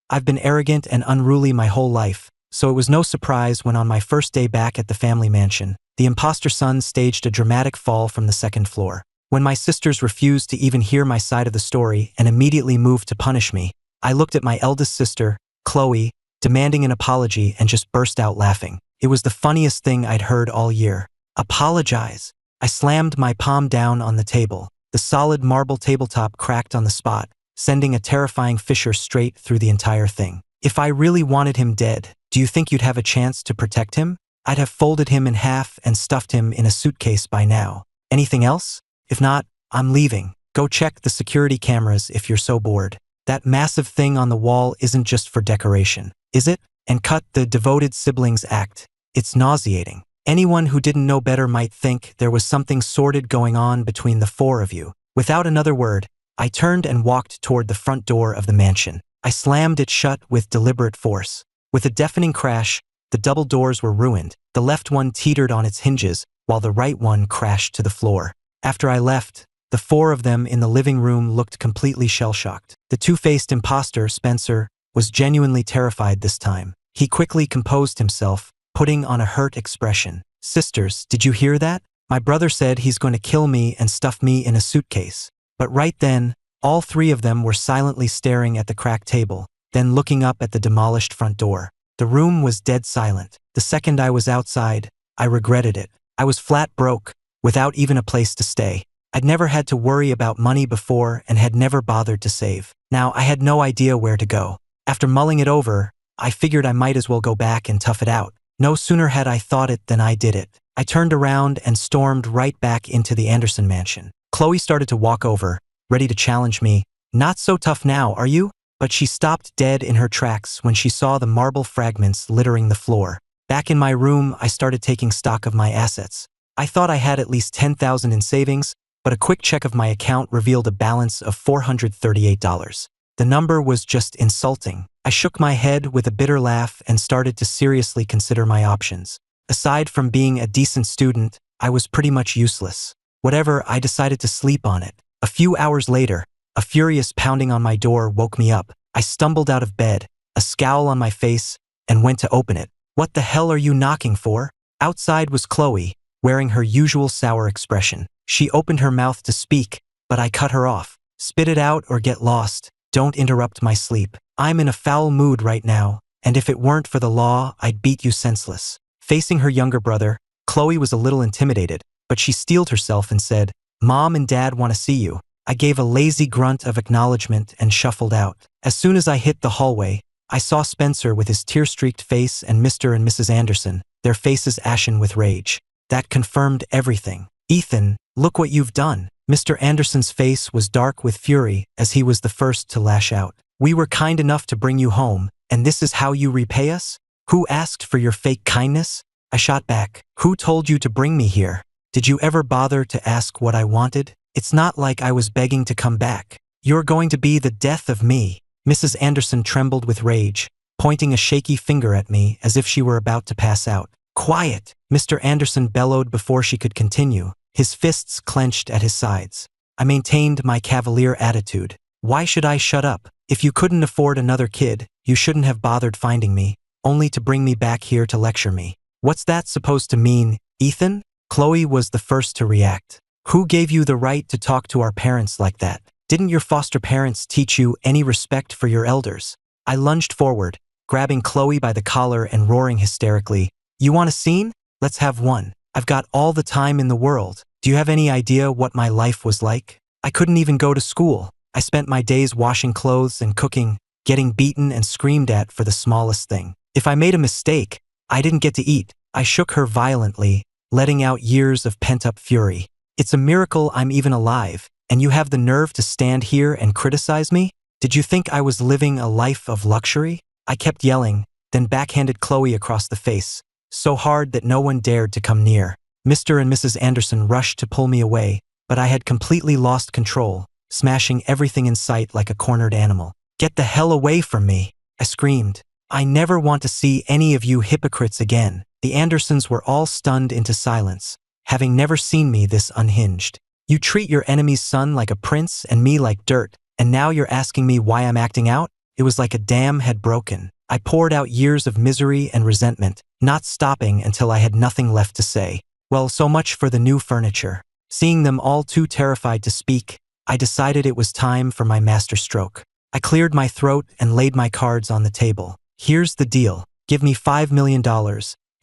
I've been arrogant and unruly my whole life, so it was no surprise when on my first day back at the family mansion, the imposter son staged a dramatic fall from the second floor. When my sisters refused to even hear my side of the story and immediately moved to punish me, I looked at my eldest sister, Chloe, demanding an apology and just burst out laughing. It was the funniest thing I'd heard all year. Apologize. I slammed my palm down on the table. The solid marble tabletop cracked on the spot, sending a terrifying fissure straight through the entire thing. If I really wanted him dead, do you think you'd have a chance to protect him? I'd have folded him in half and stuffed him in a suitcase by now. Anything else? If not, I'm leaving. Go check the security cameras if you're so bored. That massive thing on the wall isn't just for decoration, is it? And cut the devoted siblings act. It's nauseating. Anyone who didn't know better might think there was something sordid going on between the four of you. Without another word, I turned and walked toward the front door of the mansion. I slammed it shut with deliberate force. With a deafening crash, the double doors were ruined. The left one teetered on its hinges, while the right one crashed to the floor. After I left, the four of them in the living room looked completely shell-shocked. The two-faced imposter, Spencer, was genuinely terrified this time. He quickly composed himself, putting on a hurt expression. "Sisters, did you hear that? My brother said he's going to kill me and stuff me in a suitcase." But right then, all three of them were silently staring at the cracked table, then looking up at the demolished front door. The room was dead silent. The second I was outside, I regretted it. I was flat broke, without even a place to stay. I'd never had to worry about money before and had never bothered to save. Now I had no idea where to go. After mulling it over, I figured I might as well go back and tough it out. No sooner had I thought it than I did it. I turned around and stormed right back into the Anderson mansion. Chloe started to walk over, ready to challenge me. "Not so tough now, are you?" But she stopped dead in her tracks when she saw the marble fragments littering the floor. Back in my room, I started taking stock of my assets. I thought I had at least $10,000 in savings, but a quick check of my account revealed a balance of $438. The number was just insulting. I shook my head with a bitter laugh and started to seriously consider my options. Aside from being a decent student, I was pretty much useless. Whatever, I decided to sleep on it. A few hours later, a furious pounding on my door woke me up. I stumbled out of bed, a scowl on my face, and went to open it. "What the hell are you knocking for?" Outside was Chloe, wearing her usual sour expression. She opened her mouth to speak, but I cut her off. "Spit it out or get lost. Don't interrupt my sleep. I'm in a foul mood right now, and if it weren't for the law, I'd beat you senseless." Facing her younger brother, Chloe was a little intimidated, but she steeled herself and said, "Mom and Dad want to see you." I gave a lazy grunt of acknowledgement and shuffled out. As soon as I hit the hallway, I saw Spencer with his tear-streaked face and Mr. and Mrs. Anderson, their faces ashen with rage. That confirmed everything. "Ethan, look what you've done." Mr. Anderson's face was dark with fury as he was the first to lash out. "We were kind enough to bring you home, and this is how you repay us? Who asked for your fake kindness?" I shot back. "Who told you to bring me here? Did you ever bother to ask what I wanted? It's not like I was begging to come back. You're going to be the death of me." Mrs. Anderson trembled with rage, pointing a shaky finger at me as if she were about to pass out. "Quiet!" Mr. Anderson bellowed before she could continue, his fists clenched at his sides. I maintained my cavalier attitude. "Why should I shut up? If you couldn't afford another kid, you shouldn't have bothered finding me, only to bring me back here to lecture me. What's that supposed to mean, Ethan?" Chloe was the first to react. "Who gave you the right to talk to our parents like that? Didn't your foster parents teach you any respect for your elders?" I lunged forward, grabbing Chloe by the collar and roaring hysterically, "You want a scene? Let's have one. I've got all the time in the world. Do you have any idea what my life was like? I couldn't even go to school. I spent my days washing clothes and cooking, getting beaten and screamed at for the smallest thing. If I made a mistake, I didn't get to eat." I shook her violently, letting out years of pent-up fury. "It's a miracle I'm even alive, and you have the nerve to stand here and criticize me? Did you think I was living a life of luxury?" I kept yelling, then backhanded Chloe across the face, so hard that no one dared to come near. Mr. and Mrs. Anderson rushed to pull me away, but I had completely lost control, smashing everything in sight like a cornered animal. "Get the hell away from me!" I screamed. "I never want to see any of you hypocrites again." The Andersons were all stunned into silence, having never seen me this unhinged. "You treat your enemy's son like a prince and me like dirt, and now you're asking me why I'm acting out? It was like a dam had broken. I poured out years of misery and resentment, not stopping until I had nothing left to say. Well, so much for the new furniture. Seeing them all too terrified to speak, I decided it was time for my masterstroke. I cleared my throat and laid my cards on the table. Here's the deal. Give me $5 million,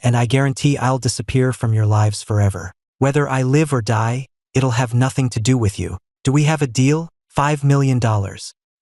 and I guarantee I'll disappear from your lives forever. Whether I live or die, it'll have nothing to do with you. Do we have a deal? $5 million.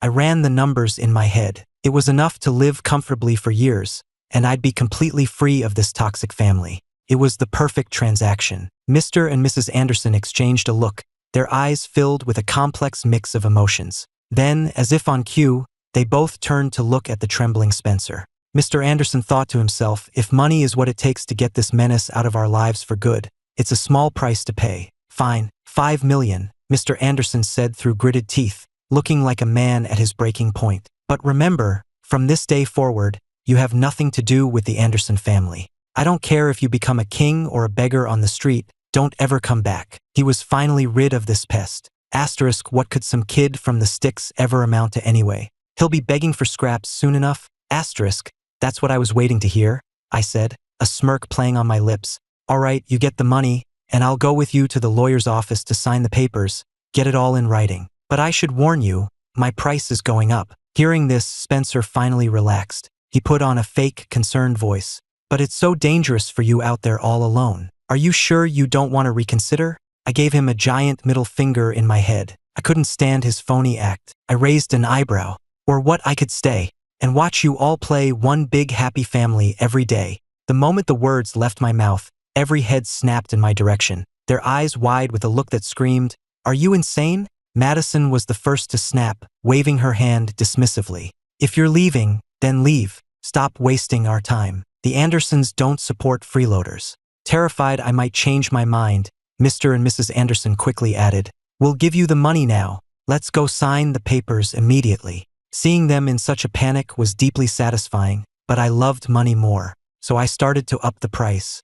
I ran the numbers in my head. It was enough to live comfortably for years, and I'd be completely free of this toxic family. It was the perfect transaction. Mr. and Mrs. Anderson exchanged a look, their eyes filled with a complex mix of emotions. Then, as if on cue, they both turned to look at the trembling Spencer. Mr. Anderson thought to himself, if money is what it takes to get this menace out of our lives for good, it's a small price to pay. Fine, $5 million, Mr. Anderson said through gritted teeth, looking like a man at his breaking point. But remember, from this day forward, you have nothing to do with the Anderson family. I don't care if you become a king or a beggar on the street, don't ever come back. He was finally rid of this pest. Asterisk, what could some kid from the sticks ever amount to anyway? He'll be begging for scraps soon enough? Asterisk, that's what I was waiting to hear, I said, a smirk playing on my lips. All right, you get the money, and I'll go with you to the lawyer's office to sign the papers, get it all in writing. But I should warn you, my price is going up. Hearing this, Spencer finally relaxed. He put on a fake, concerned voice. But it's so dangerous for you out there all alone. Are you sure you don't want to reconsider? I gave him a giant middle finger in my head. I couldn't stand his phony act. I raised an eyebrow. Or what, I could stay and watch you all play one big happy family every day. The moment the words left my mouth, every head snapped in my direction, their eyes wide with a look that screamed, "Are you insane?" Madison was the first to snap, waving her hand dismissively. "If you're leaving, then leave. Stop wasting our time. The Andersons don't support freeloaders." Terrified I might change my mind, Mr. and Mrs. Anderson quickly added, "We'll give you the money now. Let's go sign the papers immediately." Seeing them in such a panic was deeply satisfying, but I loved money more, so I started to up the price.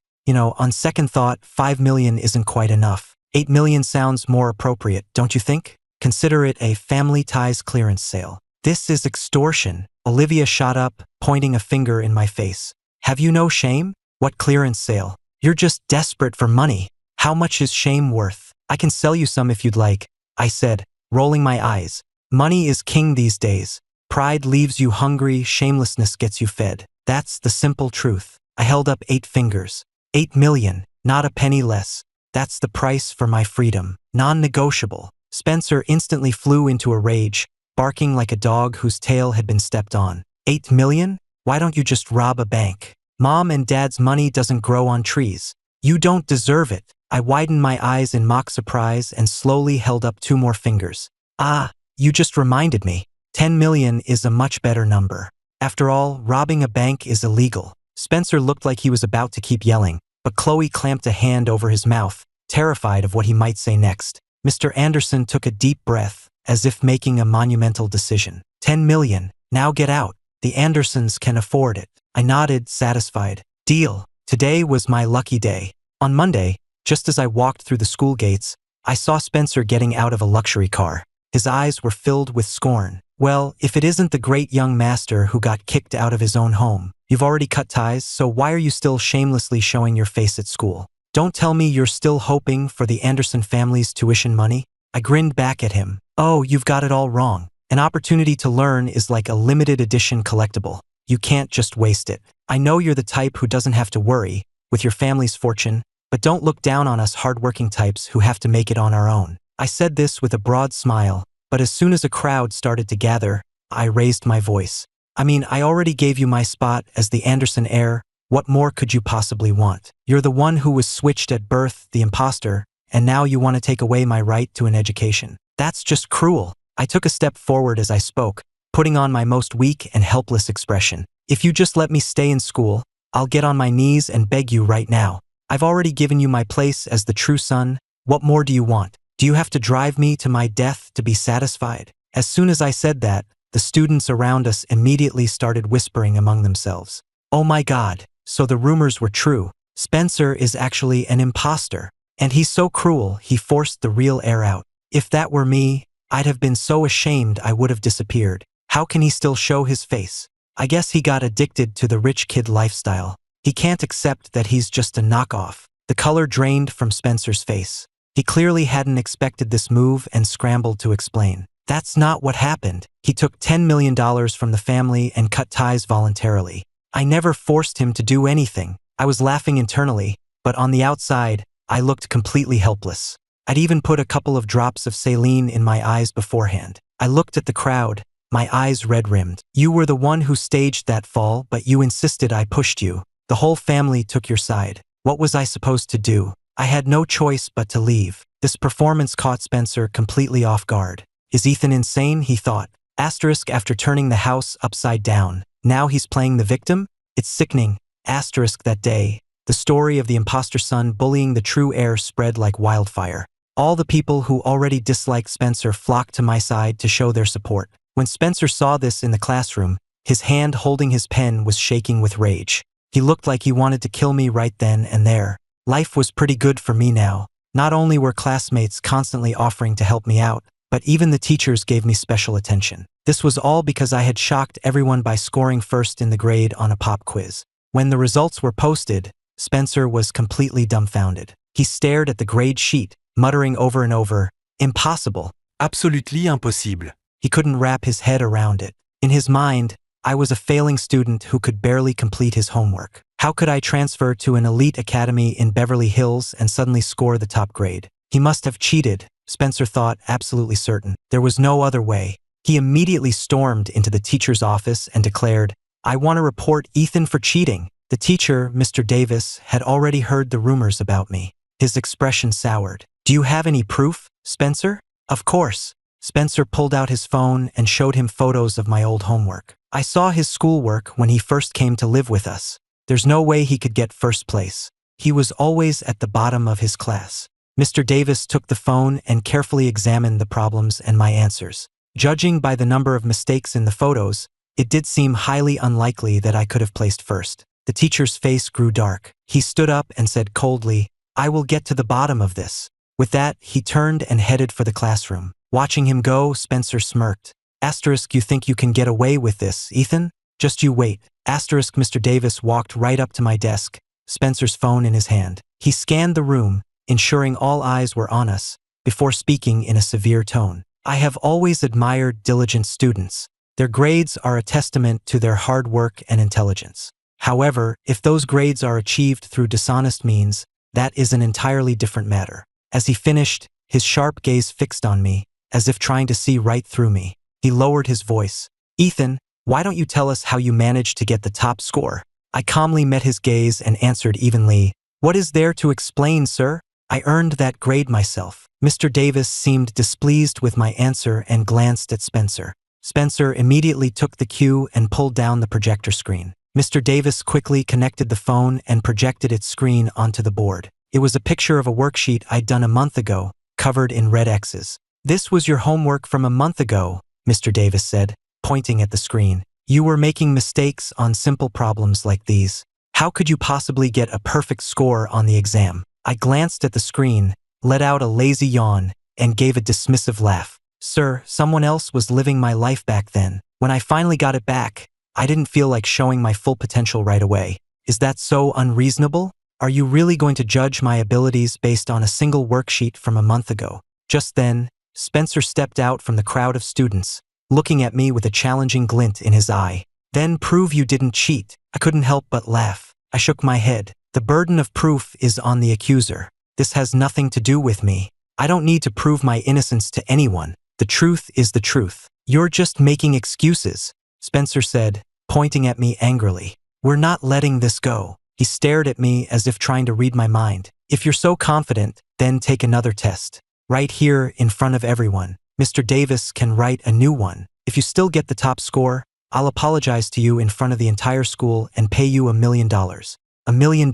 On second thought, $5 million isn't quite enough. $8 million sounds more appropriate, don't you think? Consider it a family ties clearance sale. This is extortion. Olivia shot up, pointing a finger in my face. Have you no shame? What clearance sale? You're just desperate for money. How much is shame worth? I can sell you some if you'd like, I said, rolling my eyes. Money is king these days. Pride leaves you hungry, shamelessness gets you fed. That's the simple truth. I held up 8 fingers. 8 million, not a penny less. That's the price for my freedom. Non-negotiable. Spencer instantly flew into a rage, barking like a dog whose tail had been stepped on. 8 million? Why don't you just rob a bank? Mom and Dad's money doesn't grow on trees. You don't deserve it. I widened my eyes in mock surprise and slowly held up 2 more fingers. Ah, you just reminded me. 10 million is a much better number. After all, robbing a bank is illegal. Spencer looked like he was about to keep yelling, but Chloe clamped a hand over his mouth, terrified of what he might say next. Mr. Anderson took a deep breath, as if making a monumental decision. 10 million, now get out. The Andersons can afford it. I nodded, satisfied. Deal. Today was my lucky day. On Monday, just as I walked through the school gates, I saw Spencer getting out of a luxury car. His eyes were filled with scorn. Well, if it isn't the great young master who got kicked out of his own home. You've already cut ties, so why are you still shamelessly showing your face at school? Don't tell me you're still hoping for the Anderson family's tuition money? I grinned back at him. Oh, you've got it all wrong. An opportunity to learn is like a limited edition collectible. You can't just waste it. I know you're the type who doesn't have to worry with your family's fortune, but don't look down on us hardworking types who have to make it on our own. I said this with a broad smile, but as soon as a crowd started to gather, I raised my voice. I mean, I already gave you my spot as the Anderson heir. What more could you possibly want? You're the one who was switched at birth, the imposter, and now you want to take away my right to an education. That's just cruel. I took a step forward as I spoke, putting on my most weak and helpless expression. If you just let me stay in school, I'll get on my knees and beg you right now. I've already given you my place as the true son. What more do you want? Do you have to drive me to my death to be satisfied? As soon as I said that, the students around us immediately started whispering among themselves. Oh my God, so the rumors were true. Spencer is actually an imposter. And he's so cruel, he forced the real heir out. If that were me, I'd have been so ashamed I would have disappeared. How can he still show his face? I guess he got addicted to the rich kid lifestyle. He can't accept that he's just a knockoff. The color drained from Spencer's face. He clearly hadn't expected this move and scrambled to explain. That's not what happened. He took $10 million from the family and cut ties voluntarily. I never forced him to do anything. I was laughing internally, but on the outside, I looked completely helpless. I'd even put a couple of drops of saline in my eyes beforehand. I looked at the crowd, my eyes red-rimmed. You were the one who staged that fall, but you insisted I pushed you. The whole family took your side. What was I supposed to do? I had no choice but to leave. This performance caught Spencer completely off guard. Is Ethan insane? He thought. Asterisk after turning the house upside down. Now he's playing the victim? It's sickening. Asterisk that day. The story of the imposter son bullying the true heir spread like wildfire. All the people who already disliked Spencer flocked to my side to show their support. When Spencer saw this in the classroom, his hand holding his pen was shaking with rage. He looked like he wanted to kill me right then and there. Life was pretty good for me now. Not only were classmates constantly offering to help me out, but even the teachers gave me special attention. This was all because I had shocked everyone by scoring first in the grade on a pop quiz. When the results were posted, Spencer was completely dumbfounded. He stared at the grade sheet, muttering over and over, "Impossible. Absolutely impossible." He couldn't wrap his head around it. In his mind, I was a failing student who could barely complete his homework. How could I transfer to an elite academy in Beverly Hills and suddenly score the top grade? He must have cheated, Spencer thought, absolutely certain. There was no other way. He immediately stormed into the teacher's office and declared, "I want to report Ethan for cheating." The teacher, Mr. Davis, had already heard the rumors about me. His expression soured. "Do you have any proof, Spencer?" "Of course." Spencer pulled out his phone and showed him photos of my old homework. "I saw his schoolwork when he first came to live with us. There's no way he could get first place. He was always at the bottom of his class." Mr. Davis took the phone and carefully examined the problems and my answers. Judging by the number of mistakes in the photos, it did seem highly unlikely that I could have placed first. The teacher's face grew dark. He stood up and said coldly, "I will get to the bottom of this." With that, he turned and headed for the classroom. Watching him go, Spencer smirked. Asterisk, "You think you can get away with this, Ethan? Just you wait." Asterisk, Mr. Davis walked right up to my desk, Spencer's phone in his hand. He scanned the room, ensuring all eyes were on us, before speaking in a severe tone. "I have always admired diligent students. Their grades are a testament to their hard work and intelligence. However, if those grades are achieved through dishonest means, that is an entirely different matter." As he finished, his sharp gaze fixed on me, as if trying to see right through me. He lowered his voice. "Ethan, why don't you tell us how you managed to get the top score?" I calmly met his gaze and answered evenly, "What is there to explain, sir? I earned that grade myself." Mr. Davis seemed displeased with my answer and glanced at Spencer. Spencer immediately took the cue and pulled down the projector screen. Mr. Davis quickly connected the phone and projected its screen onto the board. It was a picture of a worksheet I'd done a month ago, covered in red X's. "This was your homework from a month ago," Mr. Davis said, pointing at the screen. "You were making mistakes on simple problems like these. How could you possibly get a perfect score on the exam?" I glanced at the screen, let out a lazy yawn, and gave a dismissive laugh. "Sir, someone else was living my life back then. When I finally got it back, I didn't feel like showing my full potential right away. Is that so unreasonable? Are you really going to judge my abilities based on a single worksheet from a month ago?" Just then, Spencer stepped out from the crowd of students, looking at me with a challenging glint in his eye. "Then prove you didn't cheat." I couldn't help but laugh. I shook my head. "The burden of proof is on the accuser. This has nothing to do with me. I don't need to prove my innocence to anyone. The truth is the truth." "You're just making excuses," Spencer said, pointing at me angrily. "We're not letting this go." He stared at me as if trying to read my mind. "If you're so confident, then take another test. Right here in front of everyone. Mr. Davis can write a new one. If you still get the top score, I'll apologize to you in front of the entire school and pay you $1 million. $1 million.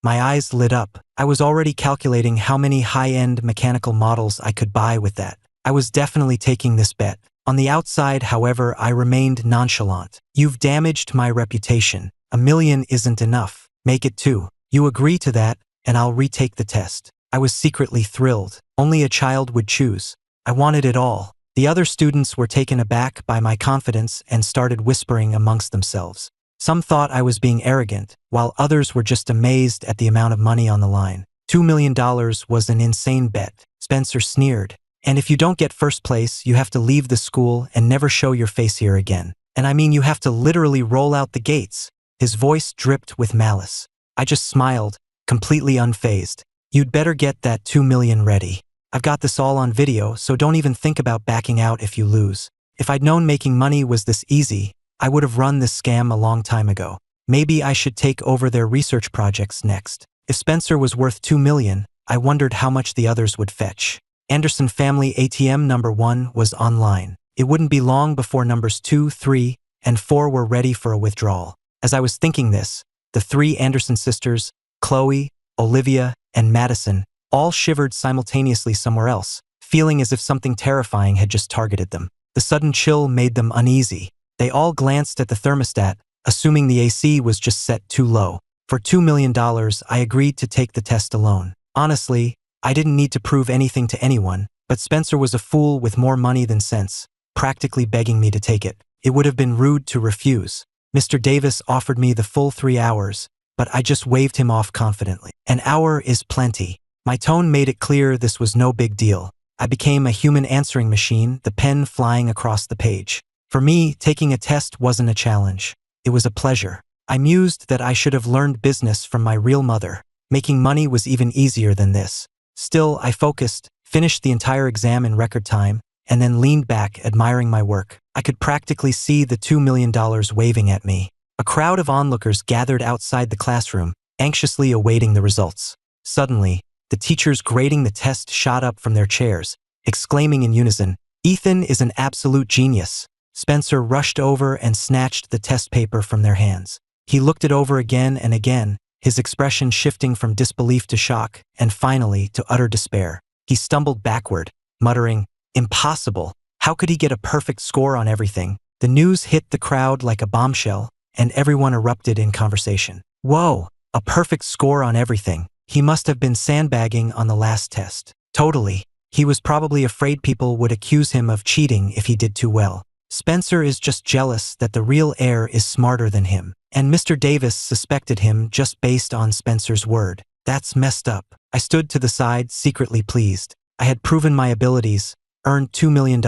My eyes lit up. I was already calculating how many high-end mechanical models I could buy with that. I was definitely taking this bet. On the outside, however, I remained nonchalant. "You've damaged my reputation. $1 million isn't enough. Make it 2. You agree to that, and I'll retake the test." I was secretly thrilled. Only a child would choose. I wanted it all. The other students were taken aback by my confidence and started whispering amongst themselves. Some thought I was being arrogant, while others were just amazed at the amount of money on the line. $2 million was an insane bet, Spencer sneered. And if you don't get first place, you have to leave the school and never show your face here again. And I mean, you have to literally roll out the gates. His voice dripped with malice. I just smiled, completely unfazed. You'd better get that 2 million ready. I've got this all on video, so don't even think about backing out if you lose. If I'd known making money was this easy, I would have run this scam a long time ago. Maybe I should take over their research projects next. If Spencer was worth 2 million, I wondered how much the others would fetch. Anderson family ATM number 1 was online. It wouldn't be long before numbers 2, 3, and 4 were ready for a withdrawal. As I was thinking this, the 3 Anderson sisters, Chloe, Olivia, and Madison, all shivered simultaneously somewhere else, feeling as if something terrifying had just targeted them. The sudden chill made them uneasy. They all glanced at the thermostat, assuming the AC was just set too low. For $2 million, I agreed to take the test alone. Honestly, I didn't need to prove anything to anyone, but Spencer was a fool with more money than sense, practically begging me to take it. It would have been rude to refuse. Mr. Davis offered me the full 3 hours, but I just waved him off confidently. An hour is plenty. My tone made it clear this was no big deal. I became a human answering machine, the pen flying across the page. For me, taking a test wasn't a challenge. It was a pleasure. I mused that I should have learned business from my real mother. Making money was even easier than this. Still, I focused, finished the entire exam in record time, and then leaned back, admiring my work. I could practically see the $2 million waving at me. A crowd of onlookers gathered outside the classroom, anxiously awaiting the results. Suddenly, the teachers grading the test shot up from their chairs, exclaiming in unison, "Ethan is an absolute genius." Spencer rushed over and snatched the test paper from their hands. He looked it over again and again, his expression shifting from disbelief to shock, and finally to utter despair. He stumbled backward, muttering, "Impossible. How could he get a perfect score on everything?" The news hit the crowd like a bombshell, and everyone erupted in conversation. "Whoa, a perfect score on everything. He must have been sandbagging on the last test." Totally. He was probably afraid people would accuse him of cheating if he did too well. Spencer is just jealous that the real heir is smarter than him. And Mr. Davis suspected him just based on Spencer's word. That's messed up. I stood to the side, secretly pleased. I had proven my abilities, earned $2 million,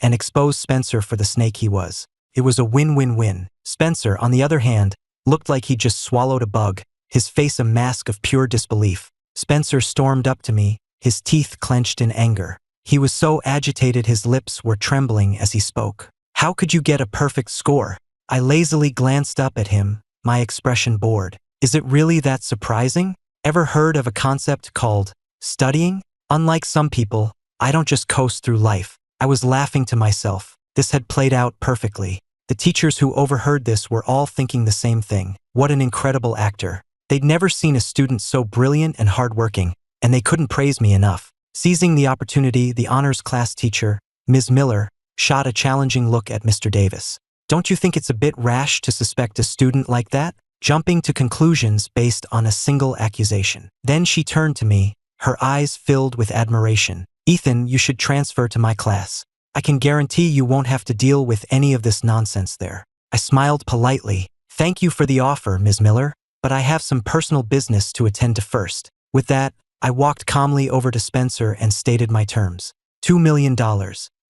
and exposed Spencer for the snake he was. It was a win-win-win. Spencer, on the other hand, looked like he'd just swallowed a bug, his face a mask of pure disbelief. Spencer stormed up to me, his teeth clenched in anger. He was so agitated his lips were trembling as he spoke. "How could you get a perfect score?" I lazily glanced up at him, my expression bored. "Is it really that surprising? Ever heard of a concept called studying? Unlike some people, I don't just coast through life." I was laughing to myself. This had played out perfectly. The teachers who overheard this were all thinking the same thing. What an incredible actor. They'd never seen a student so brilliant and hardworking, and they couldn't praise me enough. Seizing the opportunity, the honors class teacher, Ms. Miller, shot a challenging look at Mr. Davis. "Don't you think it's a bit rash to suspect a student like that? Jumping to conclusions based on a single accusation." Then she turned to me, her eyes filled with admiration. "Ethan, you should transfer to my class. I can guarantee you won't have to deal with any of this nonsense there." I smiled politely. "Thank you for the offer, Ms. Miller, but I have some personal business to attend to first." With that, I walked calmly over to Spencer and stated my terms. $2 million,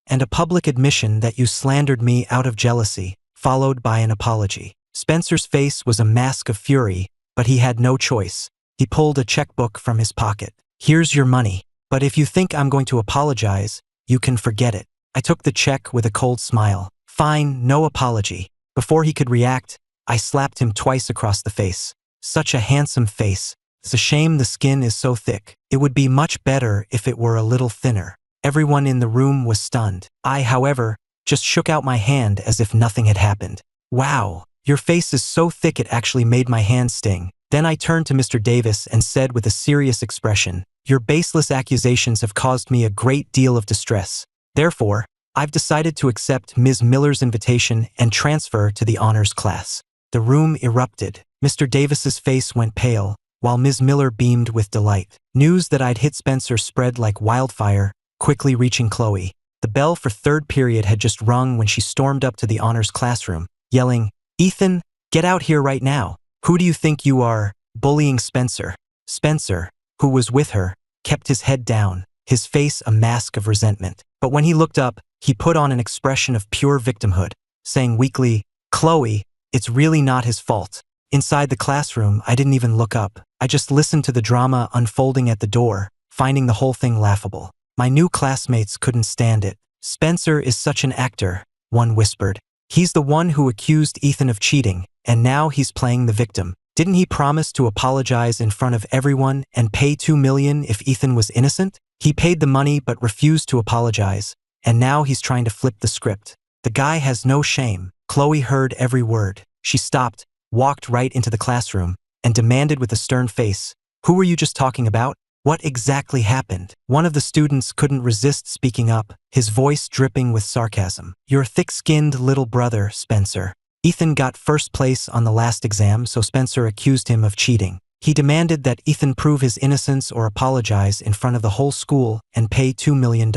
and a public admission that you slandered me out of jealousy, followed by an apology. Spencer's face was a mask of fury, but he had no choice. He pulled a checkbook from his pocket. "Here's your money. But if you think I'm going to apologize, you can forget it." I took the check with a cold smile. "Fine, no apology." Before he could react, I slapped him twice across the face. Such a handsome face. It's a shame the skin is so thick. It would be much better if it were a little thinner. Everyone in the room was stunned. I, however, just shook out my hand as if nothing had happened. "Wow, your face is so thick it actually made my hand sting." Then I turned to Mr. Davis and said with a serious expression, "Your baseless accusations have caused me a great deal of distress. Therefore, I've decided to accept Ms. Miller's invitation and transfer to the honors class." The room erupted. Mr. Davis's face went pale, while Ms. Miller beamed with delight. News that I'd hit Spencer spread like wildfire, quickly reaching Chloe. The bell for third period had just rung when she stormed up to the honors classroom, yelling, "Ethan, get out here right now. Who do you think you are, bullying Spencer?" Spencer, who was with her, kept his head down, his face a mask of resentment. But when he looked up, he put on an expression of pure victimhood, saying weakly, "Chloe, it's really not his fault." Inside the classroom, I didn't even look up. I just listened to the drama unfolding at the door, finding the whole thing laughable. My new classmates couldn't stand it. "Spencer is such an actor," one whispered. "He's the one who accused Ethan of cheating, and now he's playing the victim. Didn't he promise to apologize in front of everyone and pay $2 million if Ethan was innocent? He paid the money but refused to apologize, and now he's trying to flip the script. The guy has no shame." Chloe heard every word. She stopped, walked right into the classroom, and demanded with a stern face, "Who were you just talking about? What exactly happened?" One of the students couldn't resist speaking up, his voice dripping with sarcasm. "Your thick-skinned little brother, Spencer. Ethan got first place on the last exam, so Spencer accused him of cheating. He demanded that Ethan prove his innocence or apologize in front of the whole school and pay $2 million.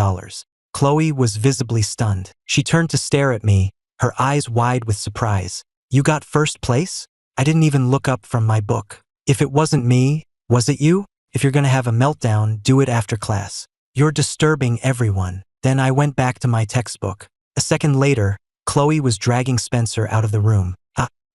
Chloe was visibly stunned. She turned to stare at me, her eyes wide with surprise. "You got first place? I didn't even look up from my book. If it wasn't me, was it you? If you're gonna have a meltdown, do it after class. You're disturbing everyone." Then I went back to my textbook. A second later, Chloe was dragging Spencer out of the room.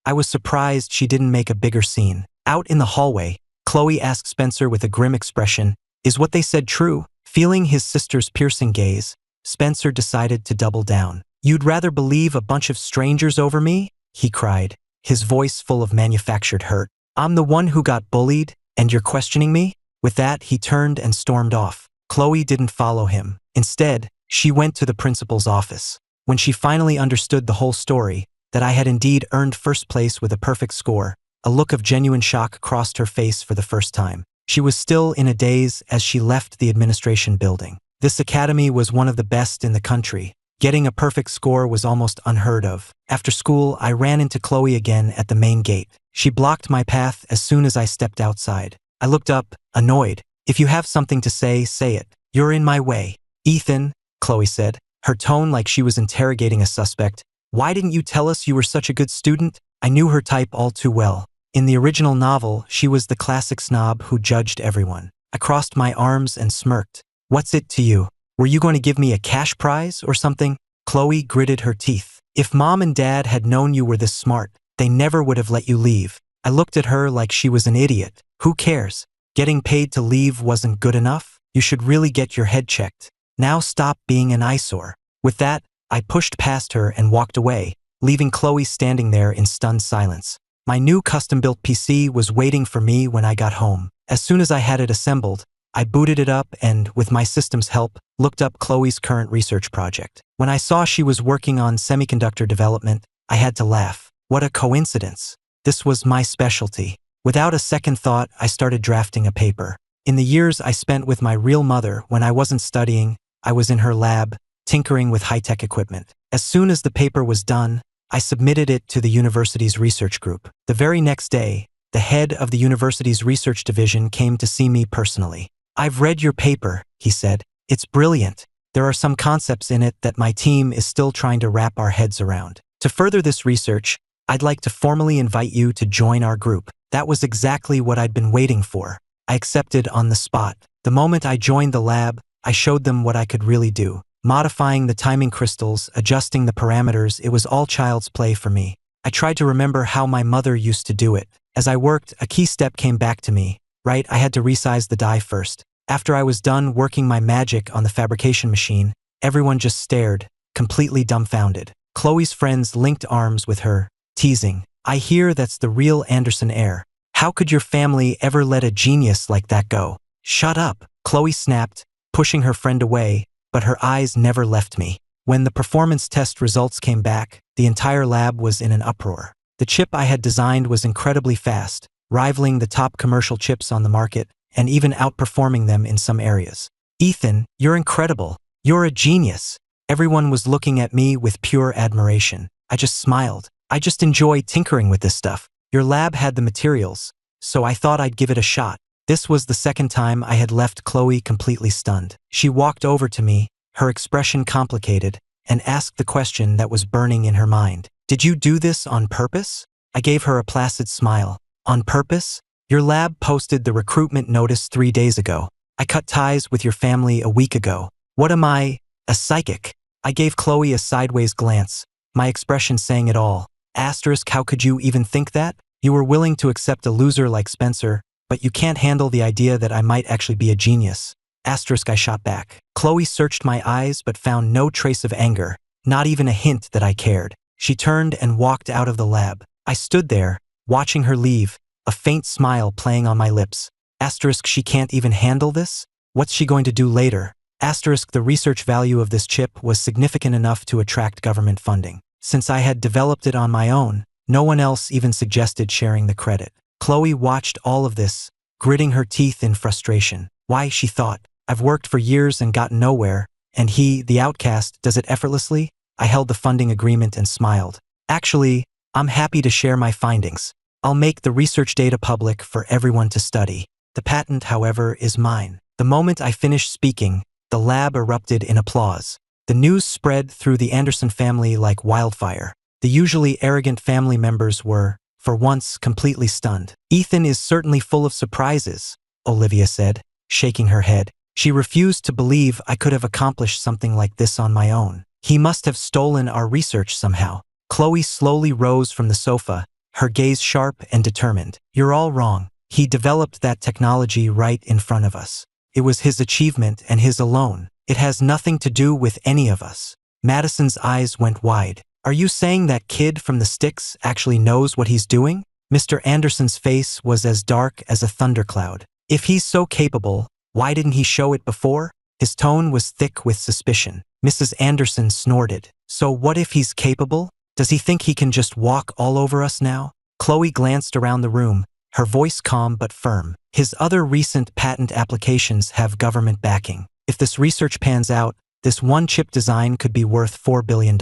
I was surprised she didn't make a bigger scene. Out in the hallway, Chloe asked Spencer with a grim expression, "Is what they said true?" Feeling his sister's piercing gaze, Spencer decided to double down. "You'd rather believe a bunch of strangers over me?" he cried, his voice full of manufactured hurt. "I'm the one who got bullied, and you're questioning me?" With that, he turned and stormed off. Chloe didn't follow him. Instead, she went to the principal's office. When she finally understood the whole story, that I had indeed earned first place with a perfect score, a look of genuine shock crossed her face for the first time. She was still in a daze as she left the administration building. This academy was one of the best in the country. Getting a perfect score was almost unheard of. After school, I ran into Chloe again at the main gate. She blocked my path as soon as I stepped outside. I looked up, annoyed. "If you have something to say it. You're in my way." "Ethan," Chloe said, her tone like she was interrogating a suspect, "why didn't you tell us you were such a good student?" I knew her type all too well. In the original novel, she was the classic snob who judged everyone. I crossed my arms and smirked. "What's it to you? Were you going to give me a cash prize or something?" Chloe gritted her teeth. "If Mom and Dad had known you were this smart, they never would have let you leave." I looked at her like she was an idiot. "Who cares? Getting paid to leave wasn't good enough? You should really get your head checked. Now stop being an eyesore." With that, I pushed past her and walked away, leaving Chloe standing there in stunned silence. My new custom-built PC was waiting for me when I got home. As soon as I had it assembled, I booted it up and, with my system's help, looked up Chloe's current research project. When I saw she was working on semiconductor development, I had to laugh. What a coincidence. This was my specialty. Without a second thought, I started drafting a paper. In the years I spent with my real mother, when I wasn't studying, I was in her lab, tinkering with high-tech equipment. As soon as the paper was done, I submitted it to the university's research group. The very next day, the head of the university's research division came to see me personally. "I've read your paper," he said. "It's brilliant. There are some concepts in it that my team is still trying to wrap our heads around. To further this research, I'd like to formally invite you to join our group." That was exactly what I'd been waiting for. I accepted on the spot. The moment I joined the lab, I showed them what I could really do. Modifying the timing crystals, adjusting the parameters, it was all child's play for me. I tried to remember how my mother used to do it. As I worked, a key step came back to me. Right, I had to resize the die first. After I was done working my magic on the fabrication machine, everyone just stared, completely dumbfounded. Chloe's friends linked arms with her, teasing, "I hear that's the real Anderson heir. How could your family ever let a genius like that go?" "Shut up," Chloe snapped, pushing her friend away, but her eyes never left me. When the performance test results came back, the entire lab was in an uproar. The chip I had designed was incredibly fast, rivaling the top commercial chips on the market, and even outperforming them in some areas. "Ethan, you're incredible. You're a genius." Everyone was looking at me with pure admiration. I just smiled. "I just enjoy tinkering with this stuff. Your lab had the materials, so I thought I'd give it a shot." This was the second time I had left Chloe completely stunned. She walked over to me, her expression complicated, and asked the question that was burning in her mind. Did you do this on purpose? I gave her a placid smile. On purpose? Your lab posted the recruitment notice 3 days ago. I cut ties with your family a week ago. What am I? A psychic? I gave Chloe a sideways glance, my expression saying it all. Asterisk, how could you even think that? You were willing to accept a loser like Spencer, but you can't handle the idea that I might actually be a genius. Asterisk, I shot back. Chloe searched my eyes but found no trace of anger, not even a hint that I cared. She turned and walked out of the lab. I stood there, watching her leave, a faint smile playing on my lips. Asterisk, she can't even handle this? What's she going to do later? Asterisk, the research value of this chip was significant enough to attract government funding. Since I had developed it on my own, no one else even suggested sharing the credit. Chloe watched all of this, gritting her teeth in frustration. Why, she thought, I've worked for years and gotten nowhere, and he, the outcast, does it effortlessly? I held the funding agreement and smiled. Actually, I'm happy to share my findings. I'll make the research data public for everyone to study. The patent, however, is mine. The moment I finished speaking, the lab erupted in applause. The news spread through the Anderson family like wildfire. The usually arrogant family members were, for once, completely stunned. Ethan is certainly full of surprises, Olivia said, shaking her head. She refused to believe I could have accomplished something like this on my own. He must have stolen our research somehow. Chloe slowly rose from the sofa, her gaze sharp and determined. You're all wrong. He developed that technology right in front of us. It was his achievement and his alone. It has nothing to do with any of us. Madison's eyes went wide. Are you saying that kid from the sticks actually knows what he's doing? Mr. Anderson's face was as dark as a thundercloud. If he's so capable, why didn't he show it before? His tone was thick with suspicion. Mrs. Anderson snorted. So what if he's capable? Does he think he can just walk all over us now? Chloe glanced around the room, her voice calm but firm. His other recent patent applications have government backing. If this research pans out, this one chip design could be worth $4 billion.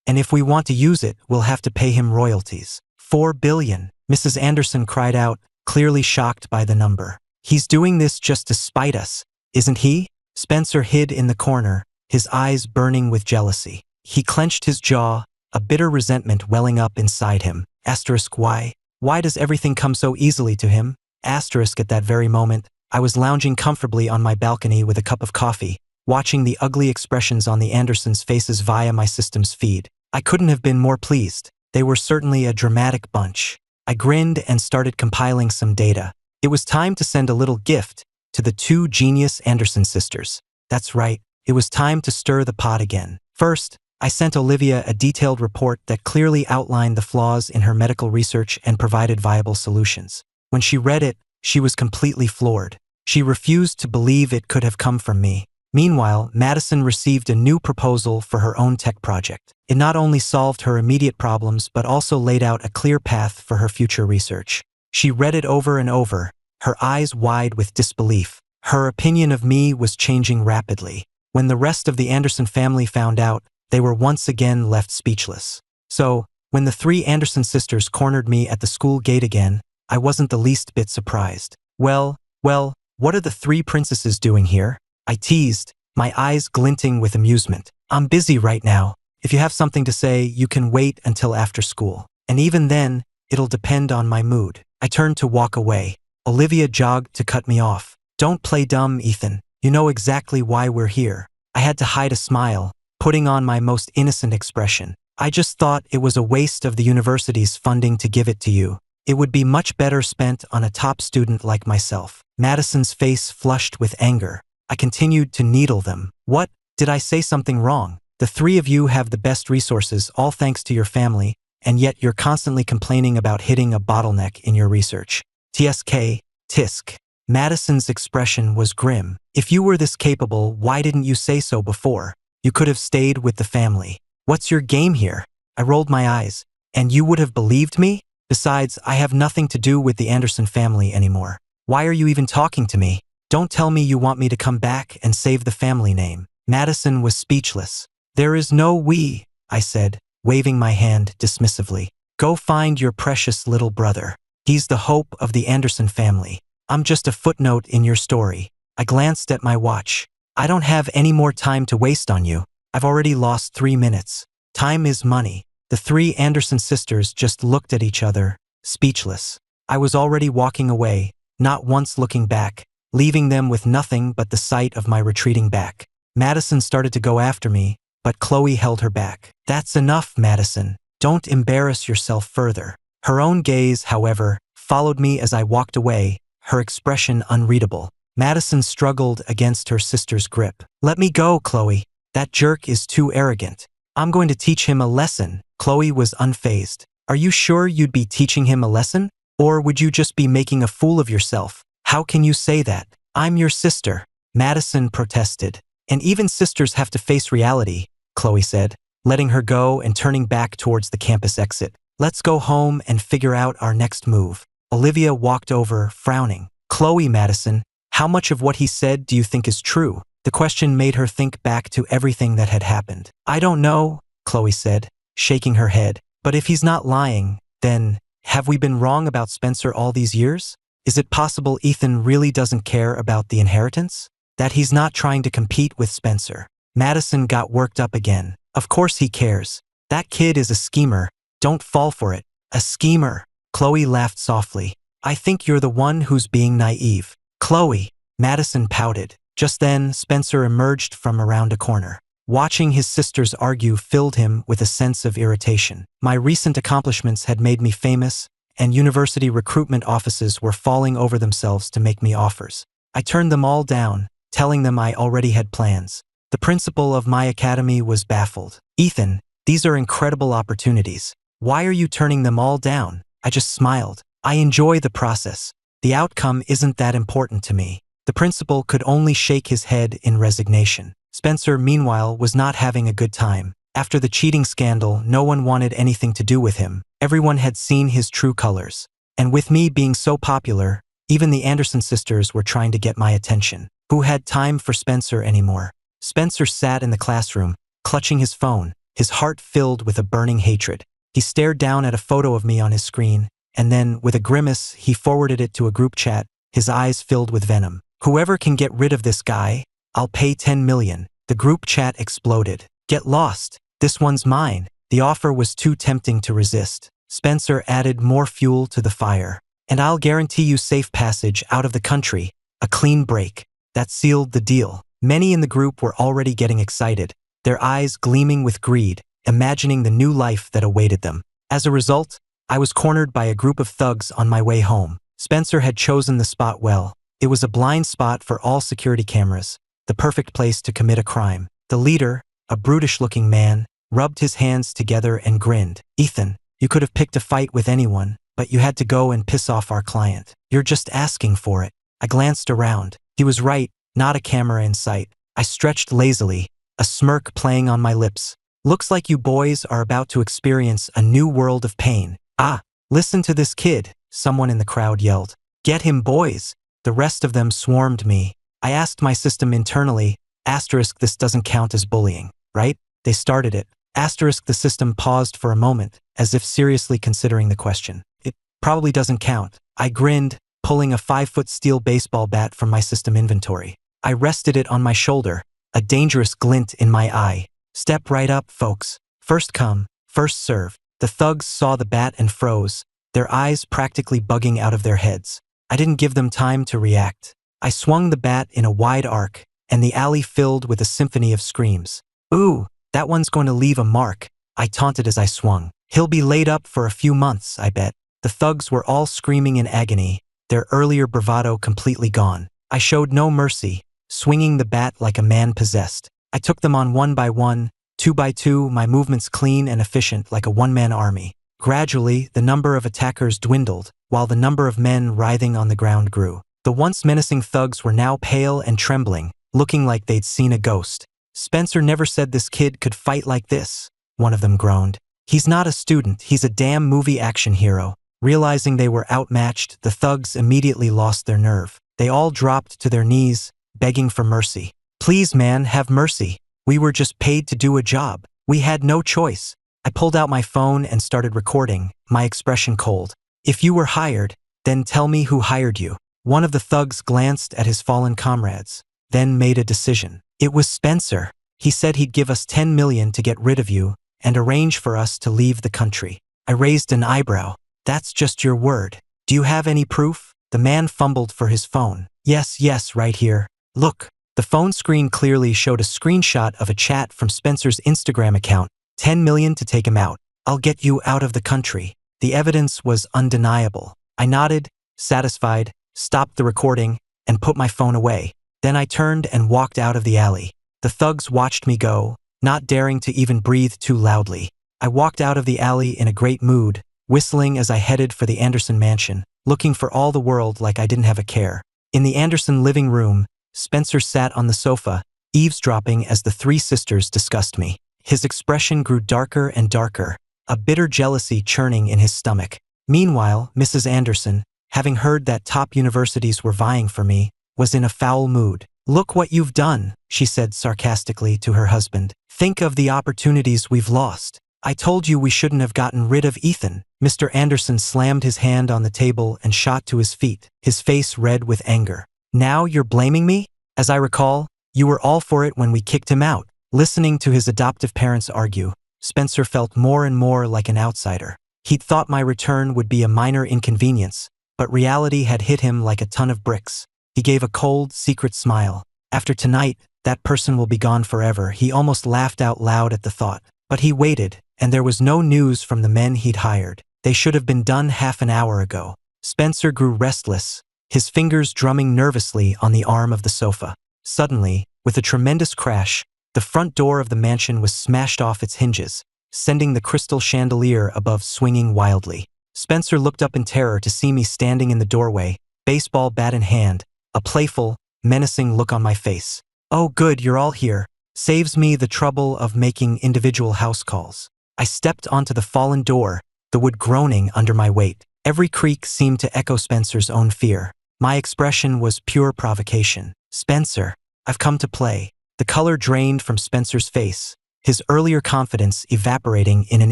And if we want to use it, we'll have to pay him royalties. $4 billion, Mrs. Anderson cried out, clearly shocked by the number. He's doing this just to spite us, isn't he? Spencer hid in the corner, his eyes burning with jealousy. He clenched his jaw, a bitter resentment welling up inside him. Asterisk, why? Why does everything come so easily to him? Asterisk, at that very moment, I was lounging comfortably on my balcony with a cup of coffee, watching the ugly expressions on the Andersons' faces via my system's feed. I couldn't have been more pleased. They were certainly a dramatic bunch. I grinned and started compiling some data. It was time to send a little gift to the two genius Anderson sisters. That's right, it was time to stir the pot again. First, I sent Olivia a detailed report that clearly outlined the flaws in her medical research and provided viable solutions. When she read it, she was completely floored. She refused to believe it could have come from me. Meanwhile, Madison received a new proposal for her own tech project. It not only solved her immediate problems but also laid out a clear path for her future research. She read it over and over, her eyes wide with disbelief. Her opinion of me was changing rapidly. When the rest of the Anderson family found out, they were once again left speechless. So, when the three Anderson sisters cornered me at the school gate again, I wasn't the least bit surprised. Well, what are the three princesses doing here? I teased, my eyes glinting with amusement. I'm busy right now. If you have something to say, you can wait until after school. And even then, it'll depend on my mood. I turned to walk away. Olivia jogged to cut me off. Don't play dumb, Ethan. You know exactly why we're here. I had to hide a smile, putting on my most innocent expression. I just thought it was a waste of the university's funding to give it to you. It would be much better spent on a top student like myself. Madison's face flushed with anger. I continued to needle them. What? Did I say something wrong? The three of you have the best resources, all thanks to your family, and yet you're constantly complaining about hitting a bottleneck in your research. TSK, tisk. Madison's expression was grim. If you were this capable, why didn't you say so before? You could have stayed with the family. What's your game here? I rolled my eyes. And you would have believed me? Besides, I have nothing to do with the Anderson family anymore. Why are you even talking to me? Don't tell me you want me to come back and save the family name. Madison was speechless. There is no we, I said, waving my hand dismissively. Go find your precious little brother. He's the hope of the Anderson family. I'm just a footnote in your story. I glanced at my watch. I don't have any more time to waste on you. I've already lost 3 minutes. Time is money. The 3 Anderson sisters just looked at each other, speechless. I was already walking away, not once looking back, leaving them with nothing but the sight of my retreating back. Madison started to go after me, but Chloe held her back. That's enough, Madison. Don't embarrass yourself further. Her own gaze, however, followed me as I walked away, her expression unreadable. Madison struggled against her sister's grip. Let me go, Chloe. That jerk is too arrogant. I'm going to teach him a lesson. Chloe was unfazed. Are you sure you'd be teaching him a lesson? Or would you just be making a fool of yourself? How can you say that? I'm your sister. Madison protested. And even sisters have to face reality, Chloe said, letting her go and turning back towards the campus exit. Let's go home and figure out our next move. Olivia walked over, frowning. Chloe, Madison, how much of what he said do you think is true? The question made her think back to everything that had happened. I don't know, Chloe said, shaking her head. But if he's not lying, then have we been wrong about Spencer all these years? Is it possible Ethan really doesn't care about the inheritance? That he's not trying to compete with Spencer? Madison got worked up again. Of course he cares. That kid is a schemer. Don't fall for it. A schemer. Chloe laughed softly. I think you're the one who's being naive. Chloe. Madison pouted. Just then, Spencer emerged from around a corner. Watching his sisters argue filled him with a sense of irritation. My recent accomplishments had made me famous, and university recruitment offices were falling over themselves to make me offers. I turned them all down, telling them I already had plans. The principal of my academy was baffled. Ethan, these are incredible opportunities. Why are you turning them all down? I just smiled. I enjoy the process. The outcome isn't that important to me. The principal could only shake his head in resignation. Spencer, meanwhile, was not having a good time. After the cheating scandal, no one wanted anything to do with him. Everyone had seen his true colors. And with me being so popular, even the Anderson sisters were trying to get my attention. Who had time for Spencer anymore? Spencer sat in the classroom, clutching his phone, his heart filled with a burning hatred. He stared down at a photo of me on his screen, and then, with a grimace, he forwarded it to a group chat, his eyes filled with venom. Whoever can get rid of this guy, I'll pay 10 million. The group chat exploded. Get lost. This one's mine. The offer was too tempting to resist. Spencer added more fuel to the fire. And I'll guarantee you safe passage out of the country. A clean break. That sealed the deal. Many in the group were already getting excited, their eyes gleaming with greed, imagining the new life that awaited them. As a result, I was cornered by a group of thugs on my way home. Spencer had chosen the spot well. It was a blind spot for all security cameras, the perfect place to commit a crime. The leader, a brutish-looking man, rubbed his hands together and grinned. Ethan, you could have picked a fight with anyone, but you had to go and piss off our client. You're just asking for it. I glanced around. He was right, not a camera in sight. I stretched lazily, a smirk playing on my lips. Looks like you boys are about to experience a new world of pain. Ah, listen to this kid, someone in the crowd yelled. Get him, boys. The rest of them swarmed me. I asked my system internally, asterisk this doesn't count as bullying, right? They started it. Asterisk the system paused for a moment, as if seriously considering the question. It probably doesn't count. I grinned, pulling a 5-foot steel baseball bat from my system inventory. I rested it on my shoulder, a dangerous glint in my eye. Step right up, folks. First come, first serve. The thugs saw the bat and froze, their eyes practically bugging out of their heads. I didn't give them time to react. I swung the bat in a wide arc, and the alley filled with a symphony of screams. Ooh, that one's going to leave a mark, I taunted as I swung. He'll be laid up for a few months, I bet. The thugs were all screaming in agony, their earlier bravado completely gone. I showed no mercy, swinging the bat like a man possessed. I took them on one by one, two by two, my movements clean and efficient like a one-man army. Gradually, the number of attackers dwindled, while the number of men writhing on the ground grew. The once menacing thugs were now pale and trembling, looking like they'd seen a ghost. Spencer never said this kid could fight like this, one of them groaned. He's not a student, he's a damn movie action hero. Realizing they were outmatched, the thugs immediately lost their nerve. They all dropped to their knees, begging for mercy. Please, man, have mercy. We were just paid to do a job. We had no choice. I pulled out my phone and started recording, my expression cold. If you were hired, then tell me who hired you. One of the thugs glanced at his fallen comrades, then made a decision. It was Spencer. He said he'd give us 10 million to get rid of you and arrange for us to leave the country. I raised an eyebrow. That's just your word. Do you have any proof? The man fumbled for his phone. Yes, right here. Look. The phone screen clearly showed a screenshot of a chat from Spencer's Instagram account. 10 million to take him out. I'll get you out of the country. The evidence was undeniable. I nodded, satisfied, stopped the recording, and put my phone away. Then I turned and walked out of the alley. The thugs watched me go, not daring to even breathe too loudly. I walked out of the alley in a great mood, whistling as I headed for the Anderson mansion, looking for all the world like I didn't have a care. In the Anderson living room, Spencer sat on the sofa, eavesdropping as the three sisters discussed me. His expression grew darker and darker, a bitter jealousy churning in his stomach. Meanwhile, Mrs. Anderson, having heard that top universities were vying for me, was in a foul mood. Look what you've done, she said sarcastically to her husband. Think of the opportunities we've lost. I told you we shouldn't have gotten rid of Ethan. Mr. Anderson slammed his hand on the table and shot to his feet, his face red with anger. Now you're blaming me? As I recall, you were all for it when we kicked him out. Listening to his adoptive parents argue, Spencer felt more and more like an outsider. He'd thought my return would be a minor inconvenience, but reality had hit him like a ton of bricks. He gave a cold, secret smile. After tonight, that person will be gone forever. He almost laughed out loud at the thought. But he waited, and there was no news from the men he'd hired. They should have been done half an hour ago. Spencer grew restless, his fingers drumming nervously on the arm of the sofa. Suddenly, with a tremendous crash, the front door of the mansion was smashed off its hinges, sending the crystal chandelier above swinging wildly. Spencer looked up in terror to see me standing in the doorway, baseball bat in hand, a playful, menacing look on my face. Oh good, you're all here. Saves me the trouble of making individual house calls. I stepped onto the fallen door, the wood groaning under my weight. Every creak seemed to echo Spencer's own fear. My expression was pure provocation. Spencer, I've come to play. The color drained from Spencer's face, his earlier confidence evaporating in an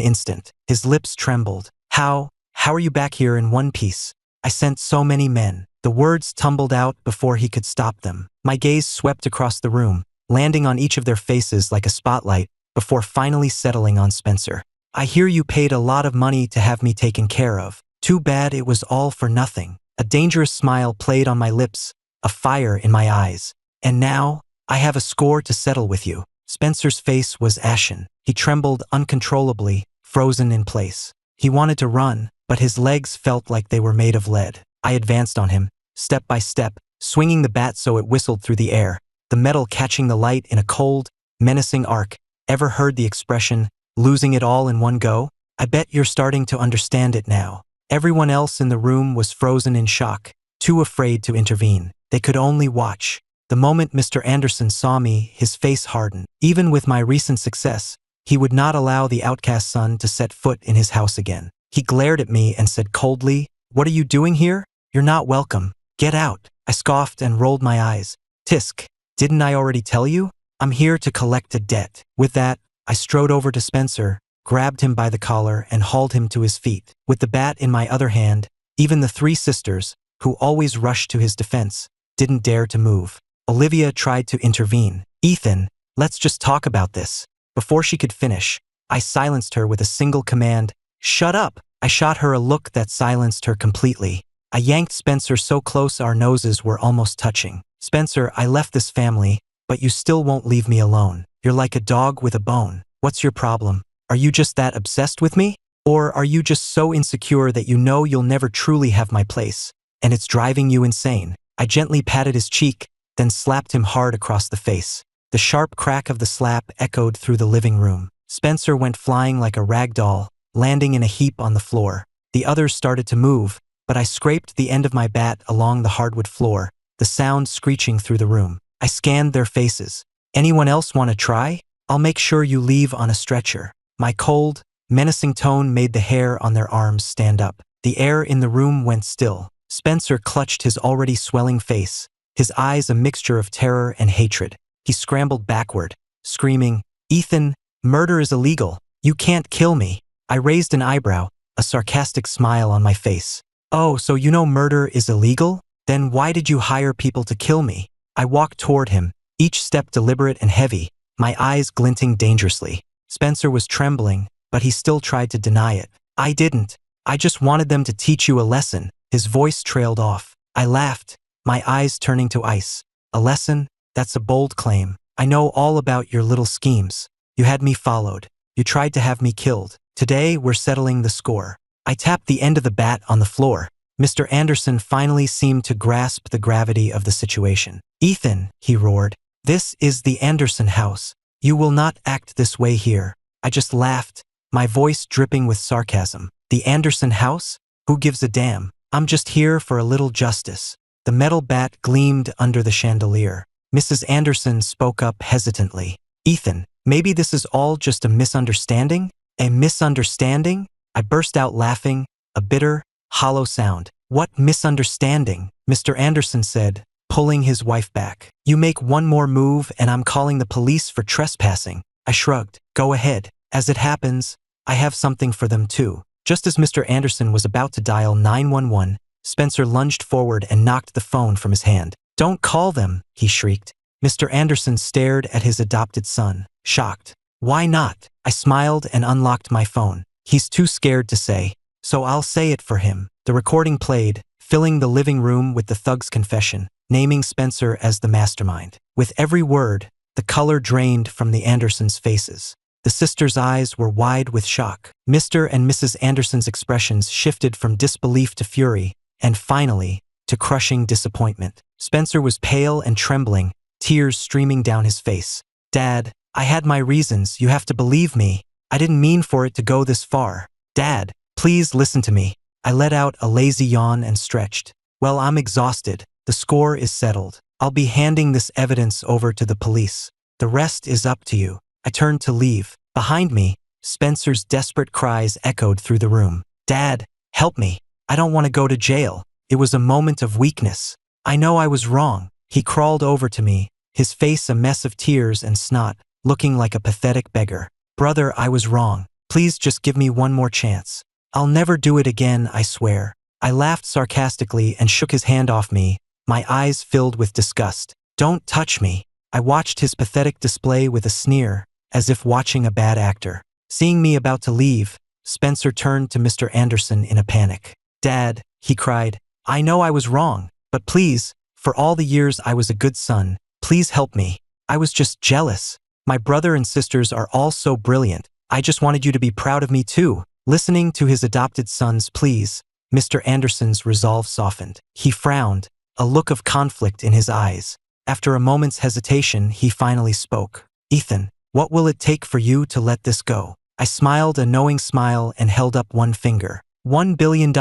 instant. His lips trembled. How are you back here in one piece? I sent so many men. The words tumbled out before he could stop them. My gaze swept across the room, landing on each of their faces like a spotlight, before finally settling on Spencer. I hear you paid a lot of money to have me taken care of. Too bad it was all for nothing. A dangerous smile played on my lips, a fire in my eyes. And now, I have a score to settle with you. Spencer's face was ashen. He trembled uncontrollably, frozen in place. He wanted to run, but his legs felt like they were made of lead. I advanced on him, step by step, swinging the bat so it whistled through the air, the metal catching the light in a cold, menacing arc. Ever heard the expression, losing it all in one go? I bet you're starting to understand it now. Everyone else in the room was frozen in shock, too afraid to intervene. They could only watch. The moment Mr. Anderson saw me, his face hardened. Even with my recent success, he would not allow the outcast son to set foot in his house again. He glared at me and said coldly, "What are you doing here? You're not welcome. Get out." I scoffed and rolled my eyes. Tisk, didn't I already tell you? I'm here to collect a debt. With that, I strode over to Spencer, grabbed him by the collar and hauled him to his feet. With the bat in my other hand, even the three sisters, who always rushed to his defense, didn't dare to move. Olivia tried to intervene. "Ethan, let's just talk about this." Before she could finish, I silenced her with a single command, "Shut up!" I shot her a look that silenced her completely. I yanked Spencer so close our noses were almost touching. "Spencer, I left this family, but you still won't leave me alone. You're like a dog with a bone. What's your problem? Are you just that obsessed with me? Or are you just so insecure that you know you'll never truly have my place, and it's driving you insane?" I gently patted his cheek, then slapped him hard across the face. The sharp crack of the slap echoed through the living room. Spencer went flying like a rag doll, landing in a heap on the floor. The others started to move, but I scraped the end of my bat along the hardwood floor, the sound screeching through the room. I scanned their faces. "Anyone else want to try? I'll make sure you leave on a stretcher." My cold, menacing tone made the hair on their arms stand up. The air in the room went still. Spencer clutched his already swelling face, his eyes a mixture of terror and hatred. He scrambled backward, screaming, "Ethan, murder is illegal. You can't kill me." I raised an eyebrow, a sarcastic smile on my face. "Oh, so you know murder is illegal? Then why did you hire people to kill me?" I walked toward him, each step deliberate and heavy, my eyes glinting dangerously. Spencer was trembling, but he still tried to deny it. I didn't. I just wanted them to teach you a lesson. His voice trailed off. I laughed, my eyes turning to ice. A lesson? That's a bold claim. I know all about your little schemes. You had me followed. You tried to have me killed. Today, we're settling the score. I tapped the end of the bat on the floor. Mr. Anderson finally seemed to grasp the gravity of the situation. Ethan, he roared, this is the Anderson house. You will not act this way here. I just laughed, my voice dripping with sarcasm. The Anderson house? Who gives a damn? I'm just here for a little justice. The metal bat gleamed under the chandelier. Mrs. Anderson spoke up hesitantly. Ethan, maybe this is all just a misunderstanding? A misunderstanding? I burst out laughing, a bitter, hollow sound. What misunderstanding? Mr. Anderson said, pulling his wife back. You make one more move and I'm calling the police for trespassing. I shrugged. Go ahead. As it happens, I have something for them too. Just as Mr. Anderson was about to dial 911, Spencer lunged forward and knocked the phone from his hand. Don't call them, he shrieked. Mr. Anderson stared at his adopted son, shocked. Why not? I smiled and unlocked my phone. He's too scared to say, so I'll say it for him. The recording played, filling the living room with the thug's confession, naming Spencer as the mastermind. With every word, the color drained from the Andersons' faces. The sisters' eyes were wide with shock. Mr. and Mrs. Anderson's expressions shifted from disbelief to fury, and finally, to crushing disappointment. Spencer was pale and trembling, tears streaming down his face. Dad, I had my reasons, you have to believe me. I didn't mean for it to go this far. Dad, please listen to me. I let out a lazy yawn and stretched. Well, I'm exhausted. The score is settled. I'll be handing this evidence over to the police. The rest is up to you. I turned to leave. Behind me, Spencer's desperate cries echoed through the room. Dad, help me. I don't want to go to jail. It was a moment of weakness. I know I was wrong. He crawled over to me, his face a mess of tears and snot, looking like a pathetic beggar. Brother, I was wrong. Please just give me one more chance. I'll never do it again, I swear. I laughed sarcastically and shook his hand off me, my eyes filled with disgust. Don't touch me. I watched his pathetic display with a sneer, as if watching a bad actor. Seeing me about to leave, Spencer turned to Mr. Anderson in a panic. Dad, he cried, I know I was wrong, but please, for all the years I was a good son, please help me. I was just jealous. My brother and sisters are all so brilliant. I just wanted you to be proud of me too. Listening to his adopted son's pleas, Mr. Anderson's resolve softened. He frowned, a look of conflict in his eyes. After a moment's hesitation, he finally spoke. Ethan, what will it take for you to let this go? I smiled a knowing smile and held up one finger. $1 billion,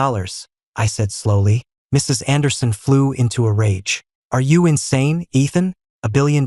I said slowly. Mrs. Anderson flew into a rage. Are you insane, Ethan? $1 billion?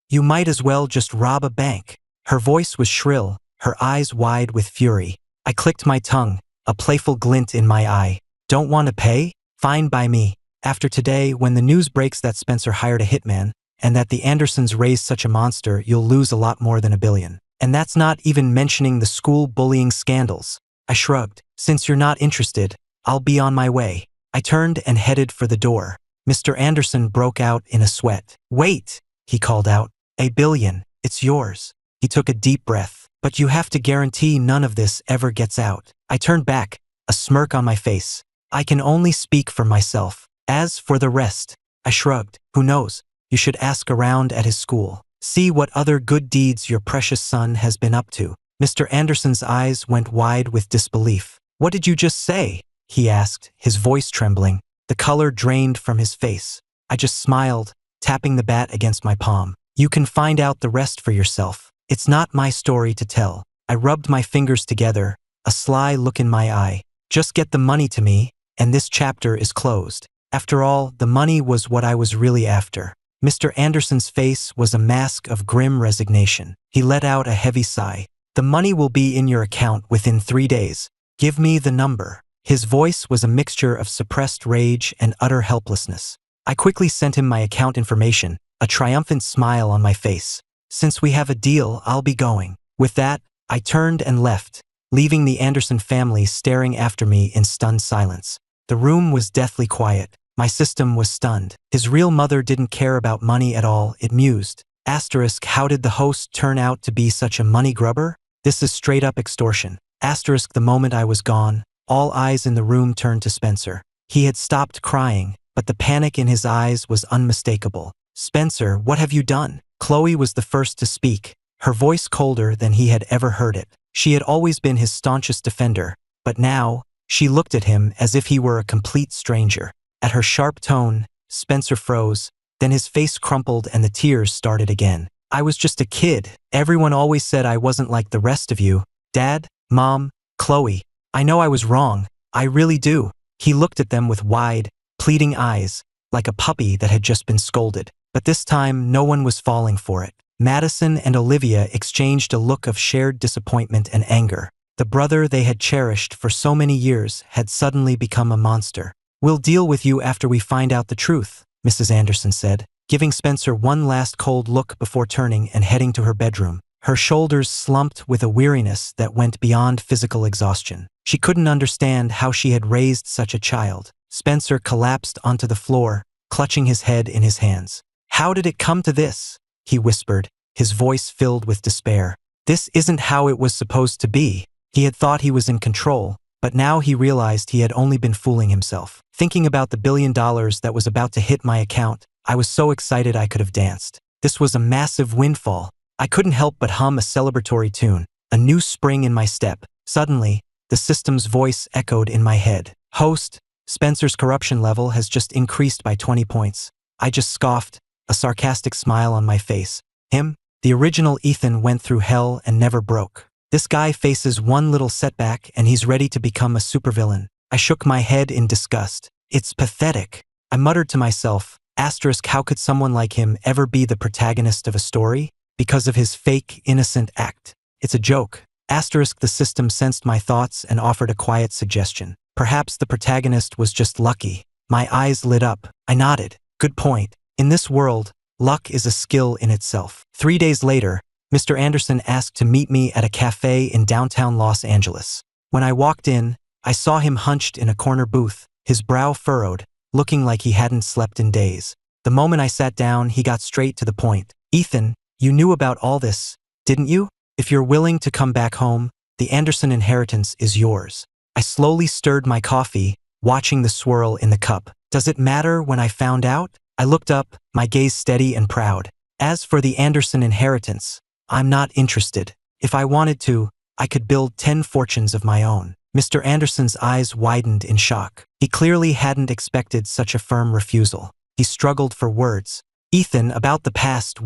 You might as well just rob a bank. Her voice was shrill, her eyes wide with fury. I clicked my tongue, a playful glint in my eye. Don't want to pay? Fine by me. After today, when the news breaks that Spencer hired a hitman, and that the Andersons raised such a monster, you'll lose a lot more than $1 billion. And that's not even mentioning the school bullying scandals. I shrugged. Since you're not interested, I'll be on my way. I turned and headed for the door. Mr. Anderson broke out in a sweat. Wait, he called out. $1 billion, it's yours. He took a deep breath. But you have to guarantee none of this ever gets out. I turned back, a smirk on my face. I can only speak for myself. As for the rest, I shrugged. Who knows? You should ask around at his school. See what other good deeds your precious son has been up to. Mr. Anderson's eyes went wide with disbelief. What did you just say? He asked, his voice trembling. The color drained from his face. I just smiled, tapping the bat against my palm. You can find out the rest for yourself. It's not my story to tell. I rubbed my fingers together, a sly look in my eye. Just get the money to me, and this chapter is closed. After all, the money was what I was really after. Mr. Anderson's face was a mask of grim resignation. He let out a heavy sigh. The money will be in your account within 3 days. Give me the number. His voice was a mixture of suppressed rage and utter helplessness. I quickly sent him my account information, a triumphant smile on my face. Since we have a deal, I'll be going. With that, I turned and left, leaving the Anderson family staring after me in stunned silence. The room was deathly quiet. My system was stunned. His real mother didn't care about money at all, it mused. Asterisk, how did the host turn out to be such a money grubber? This is straight up extortion. Asterisk, the moment I was gone, all eyes in the room turned to Spencer. He had stopped crying, but the panic in his eyes was unmistakable. Spencer, what have you done? Chloe was the first to speak, her voice colder than he had ever heard it. She had always been his staunchest defender, but now, she looked at him as if he were a complete stranger. At her sharp tone, Spencer froze, then his face crumpled and the tears started again. I was just a kid. Everyone always said I wasn't like the rest of you. Dad, Mom, Chloe. I know I was wrong. I really do. He looked at them with wide, pleading eyes, like a puppy that had just been scolded. But this time, no one was falling for it. Madison and Olivia exchanged a look of shared disappointment and anger. The brother they had cherished for so many years had suddenly become a monster. We'll deal with you after we find out the truth, Mrs. Anderson said, giving Spencer one last cold look before turning and heading to her bedroom. Her shoulders slumped with a weariness that went beyond physical exhaustion. She couldn't understand how she had raised such a child. Spencer collapsed onto the floor, clutching his head in his hands. How did it come to this? He whispered, his voice filled with despair. This isn't how it was supposed to be. He had thought he was in control, but now he realized he had only been fooling himself. Thinking about the $1 billion that was about to hit my account, I was so excited I could have danced. This was a massive windfall. I couldn't help but hum a celebratory tune, a new spring in my step. Suddenly, the system's voice echoed in my head. Host, Spencer's corruption level has just increased by 20 points. I just scoffed, a sarcastic smile on my face. Him? The original Ethan went through hell and never broke. This guy faces one little setback and he's ready to become a supervillain. I shook my head in disgust. It's pathetic. I muttered to myself, asterisk, how could someone like him ever be the protagonist of a story? Because of his fake, innocent act. It's a joke. Asterisk, the system sensed my thoughts and offered a quiet suggestion. Perhaps the protagonist was just lucky. My eyes lit up. I nodded. Good point. In this world, luck is a skill in itself. 3 days later, Mr. Anderson asked to meet me at a cafe in downtown Los Angeles. When I walked in, I saw him hunched in a corner booth, his brow furrowed, looking like he hadn't slept in days. The moment I sat down, he got straight to the point. Ethan, you knew about all this, didn't you? If you're willing to come back home, the Anderson inheritance is yours. I slowly stirred my coffee, watching the swirl in the cup. Does it matter when I found out? I looked up, my gaze steady and proud. As for the Anderson inheritance, I'm not interested. If I wanted to, I could build 10 fortunes of my own. Mr. Anderson's eyes widened in shock. He clearly hadn't expected such a firm refusal. He struggled for words. Ethan, about the past,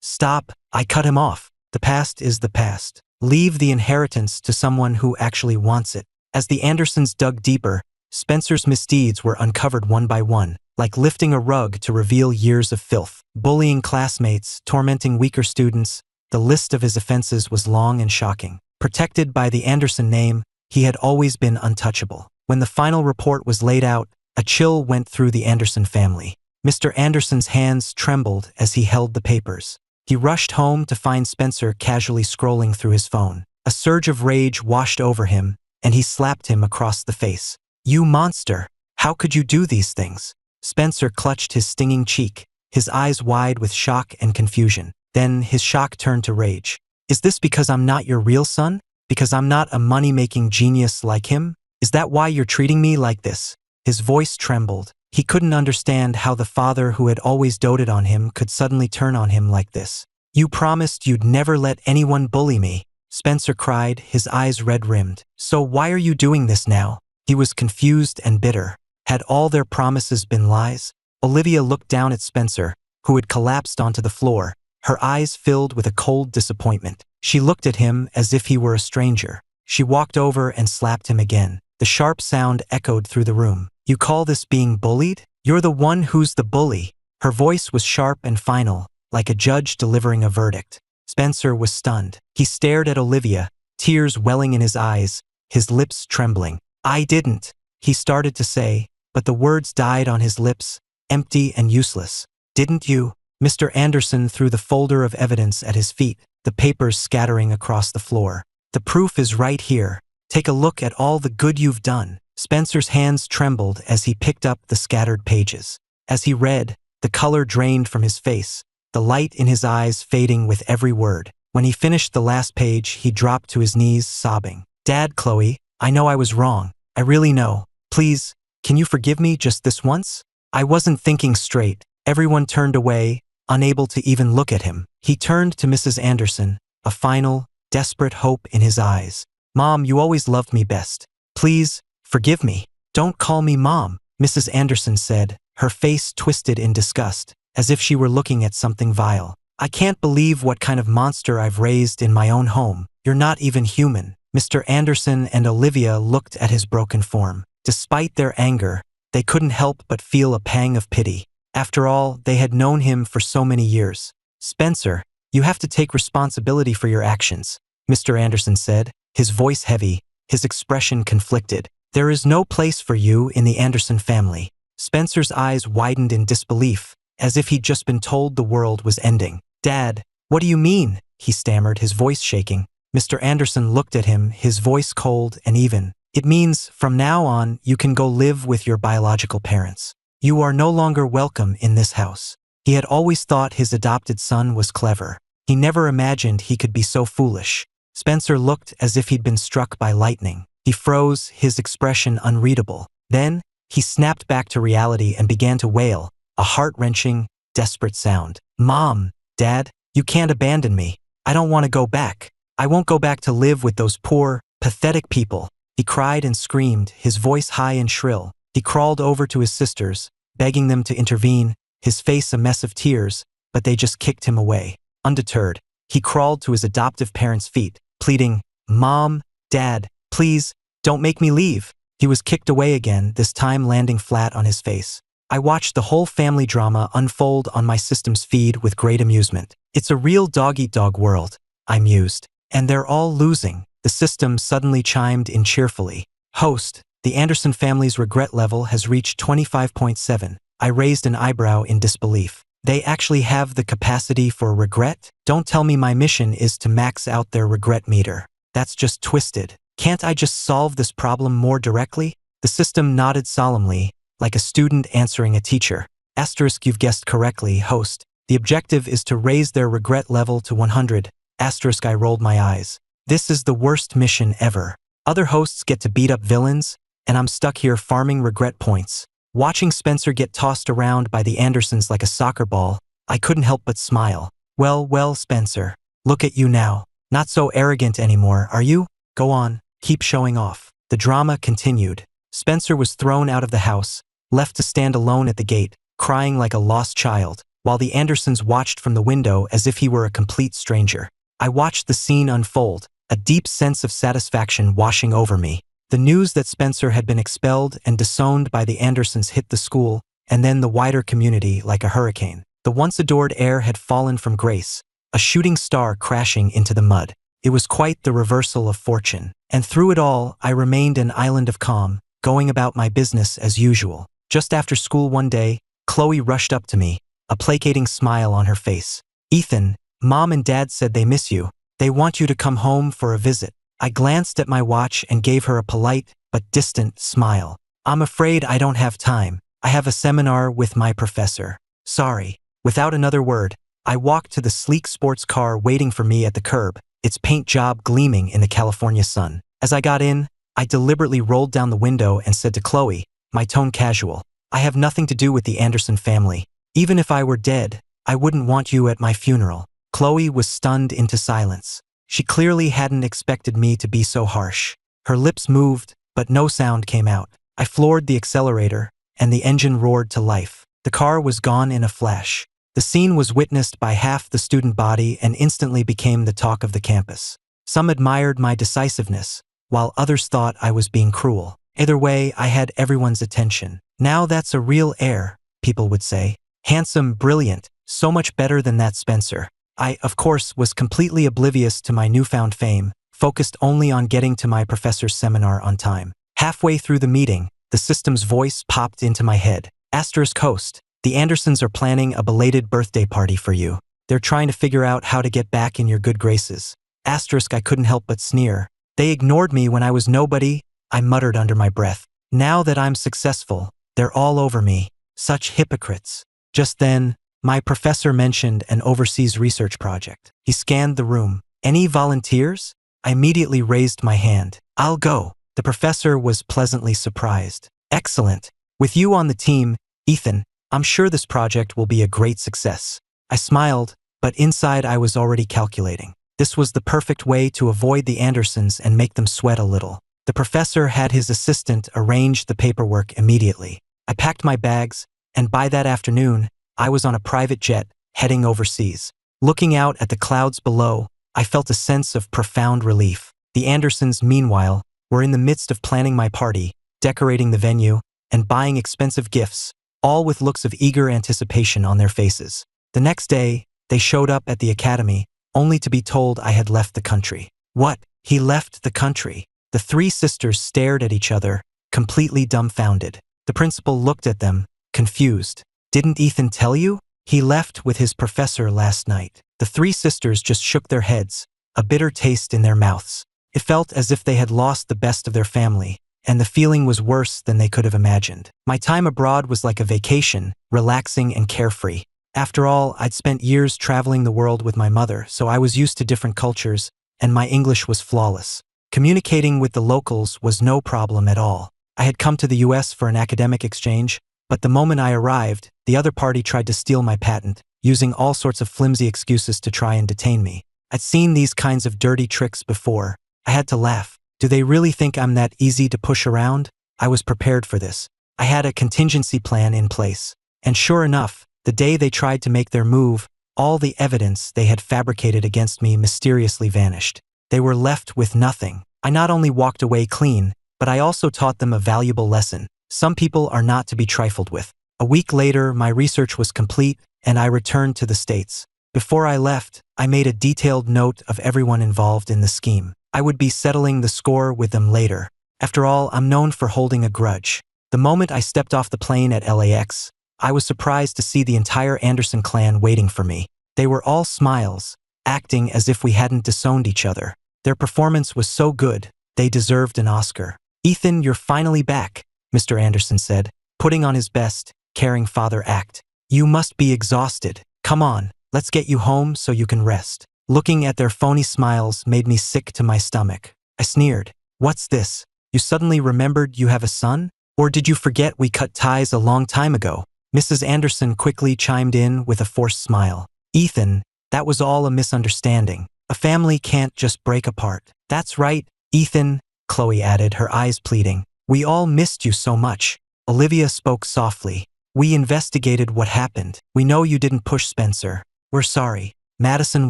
Stop, I cut him off. The past is the past. Leave the inheritance to someone who actually wants it. As the Andersons dug deeper, Spencer's misdeeds were uncovered one by one, like lifting a rug to reveal years of filth. Bullying classmates, tormenting weaker students, the list of his offenses was long and shocking. Protected by the Anderson name, he had always been untouchable. When the final report was laid out, a chill went through the Anderson family. Mr. Anderson's hands trembled as he held the papers. He rushed home to find Spencer casually scrolling through his phone. A surge of rage washed over him, and he slapped him across the face. You monster! How could you do these things? Spencer clutched his stinging cheek, his eyes wide with shock and confusion. Then his shock turned to rage. Is this because I'm not your real son? Because I'm not a money-making genius like him? Is that why you're treating me like this? His voice trembled. He couldn't understand how the father who had always doted on him could suddenly turn on him like this. You promised you'd never let anyone bully me, Spencer cried, his eyes red-rimmed. So why are you doing this now? He was confused and bitter. Had all their promises been lies? Olivia looked down at Spencer, who had collapsed onto the floor, her eyes filled with a cold disappointment. She looked at him as if he were a stranger. She walked over and slapped him again. The sharp sound echoed through the room. You call this being bullied? You're the one who's the bully. Her voice was sharp and final, like a judge delivering a verdict. Spencer was stunned. He stared at Olivia, tears welling in his eyes, his lips trembling. I didn't, he started to say, but the words died on his lips, empty and useless. Didn't you? Mr. Anderson threw the folder of evidence at his feet, the papers scattering across the floor. The proof is right here. Take a look at all the good you've done. Spencer's hands trembled as he picked up the scattered pages. As he read, the color drained from his face, the light in his eyes fading with every word. When he finished the last page, he dropped to his knees, sobbing. "Dad, Chloe, I know I was wrong. I really know. Please, can you forgive me just this once?" I wasn't thinking straight. Everyone turned away, unable to even look at him. He turned to Mrs. Anderson, a final, desperate hope in his eyes. "Mom, you always loved me best. Please, forgive me." "Don't call me Mom," Mrs. Anderson said, her face twisted in disgust, as if she were looking at something vile. "I can't believe what kind of monster I've raised in my own home. You're not even human." Mr. Anderson and Olivia looked at his broken form. Despite their anger, they couldn't help but feel a pang of pity. After all, they had known him for so many years. "Spencer, you have to take responsibility for your actions," Mr. Anderson said, his voice heavy, his expression conflicted. "There is no place for you in the Anderson family." Spencer's eyes widened in disbelief, as if he'd just been told the world was ending. "Dad, what do you mean?" he stammered, his voice shaking. Mr. Anderson looked at him, his voice cold and even. "It means, from now on, you can go live with your biological parents. You are no longer welcome in this house." He had always thought his adopted son was clever. He never imagined he could be so foolish. Spencer looked as if he'd been struck by lightning. He froze, his expression unreadable. Then, he snapped back to reality and began to wail, a heart-wrenching, desperate sound. "Mom, Dad, you can't abandon me. I don't want to go back. I won't go back to live with those poor, pathetic people." He cried and screamed, his voice high and shrill. He crawled over to his sisters, begging them to intervene, his face a mess of tears, but they just kicked him away. Undeterred, he crawled to his adoptive parents' feet, pleading, "Mom, Dad, please, don't make me leave." He was kicked away again, this time landing flat on his face. I watched the whole family drama unfold on my system's feed with great amusement. "It's a real dog-eat-dog world," I mused. "And they're all losing." The system suddenly chimed in cheerfully. "Host, the Anderson family's regret level has reached 25.7. I raised an eyebrow in disbelief. "They actually have the capacity for regret? Don't tell me my mission is to max out their regret meter. That's just twisted. Can't I just solve this problem more directly?" The system nodded solemnly, like a student answering a teacher. Asterisk, "You've guessed correctly, host. The objective is to raise their regret level to 100. Asterisk, I rolled my eyes. This is the worst mission ever. Other hosts get to beat up villains, and I'm stuck here farming regret points. Watching Spencer get tossed around by the Andersons like a soccer ball, I couldn't help but smile. Well, Spencer, look at you now. Not so arrogant anymore, are you? Go on, keep showing off." The drama continued. Spencer was thrown out of the house, left to stand alone at the gate, crying like a lost child, while the Andersons watched from the window as if he were a complete stranger. I watched the scene unfold, a deep sense of satisfaction washing over me. The news that Spencer had been expelled and disowned by the Andersons hit the school, and then the wider community like a hurricane. The once adored heir had fallen from grace, a shooting star crashing into the mud. It was quite the reversal of fortune. And through it all, I remained an island of calm, going about my business as usual. Just after school one day, Chloe rushed up to me, a placating smile on her face. "Ethan, Mom and Dad said they miss you. They want you to come home for a visit." I glanced at my watch and gave her a polite but distant smile. "I'm afraid I don't have time. I have a seminar with my professor. Sorry." Without another word, I walked to the sleek sports car waiting for me at the curb, its paint job gleaming in the California sun. As I got in, I deliberately rolled down the window and said to Chloe, my tone casual, "I have nothing to do with the Anderson family. Even if I were dead, I wouldn't want you at my funeral." Chloe was stunned into silence. She clearly hadn't expected me to be so harsh. Her lips moved, but no sound came out. I floored the accelerator, and the engine roared to life. The car was gone in a flash. The scene was witnessed by half the student body and instantly became the talk of the campus. Some admired my decisiveness, while others thought I was being cruel. Either way, I had everyone's attention. "Now that's a real heir," people would say. "Handsome, brilliant, so much better than that Spencer." I, of course, was completely oblivious to my newfound fame, focused only on getting to my professor's seminar on time. Halfway through the meeting, the system's voice popped into my head. Asterisk host, the Andersons are planning a belated birthday party for you. They're trying to figure out how to get back in your good graces. Asterisk, I couldn't help but sneer. They ignored me when I was nobody, I muttered under my breath. Now that I'm successful, they're all over me. Such hypocrites. Just then, my professor mentioned an overseas research project. He scanned the room. Any volunteers? I immediately raised my hand. I'll go. The professor was pleasantly surprised. Excellent. With you on the team, Ethan, I'm sure this project will be a great success. I smiled, but inside I was already calculating. This was the perfect way to avoid the Andersons and make them sweat a little. The professor had his assistant arrange the paperwork immediately. I packed my bags, and by that afternoon, I was on a private jet, heading overseas. Looking out at the clouds below, I felt a sense of profound relief. The Andersons, meanwhile, were in the midst of planning my party, decorating the venue, and buying expensive gifts, all with looks of eager anticipation on their faces. The next day, they showed up at the academy, only to be told I had left the country. What? He left the country? The three sisters stared at each other, completely dumbfounded. The principal looked at them, confused. Didn't Ethan tell you? He left with his professor last night. The three sisters just shook their heads, a bitter taste in their mouths. It felt as if they had lost the best of their family, and the feeling was worse than they could have imagined. My time abroad was like a vacation, relaxing and carefree. After all, I'd spent years traveling the world with my mother, so I was used to different cultures, and my English was flawless. Communicating with the locals was no problem at all. I had come to the US for an academic exchange, but the moment I arrived, the other party tried to steal my patent, using all sorts of flimsy excuses to try and detain me. I'd seen these kinds of dirty tricks before. I had to laugh. Do they really think I'm that easy to push around? I was prepared for this. I had a contingency plan in place. And sure enough, the day they tried to make their move, all the evidence they had fabricated against me mysteriously vanished. They were left with nothing. I not only walked away clean, but I also taught them a valuable lesson. Some people are not to be trifled with. A week later, my research was complete, and I returned to the States. Before I left, I made a detailed note of everyone involved in the scheme. I would be settling the score with them later. After all, I'm known for holding a grudge. The moment I stepped off the plane at LAX, I was surprised to see the entire Anderson clan waiting for me. They were all smiles, acting as if we hadn't disowned each other. Their performance was so good, they deserved an Oscar. Ethan, you're finally back, Mr. Anderson said, putting on his best, caring father act. You must be exhausted. Come on, let's get you home so you can rest. Looking at their phony smiles made me sick to my stomach. I sneered. What's this? You suddenly remembered you have a son? Or did you forget we cut ties a long time ago? Mrs. Anderson quickly chimed in with a forced smile. Ethan, that was all a misunderstanding. A family can't just break apart. That's right, Ethan, Chloe added, her eyes pleading. We all missed you so much. Olivia spoke softly. We investigated what happened. We know you didn't push Spencer. We're sorry. Madison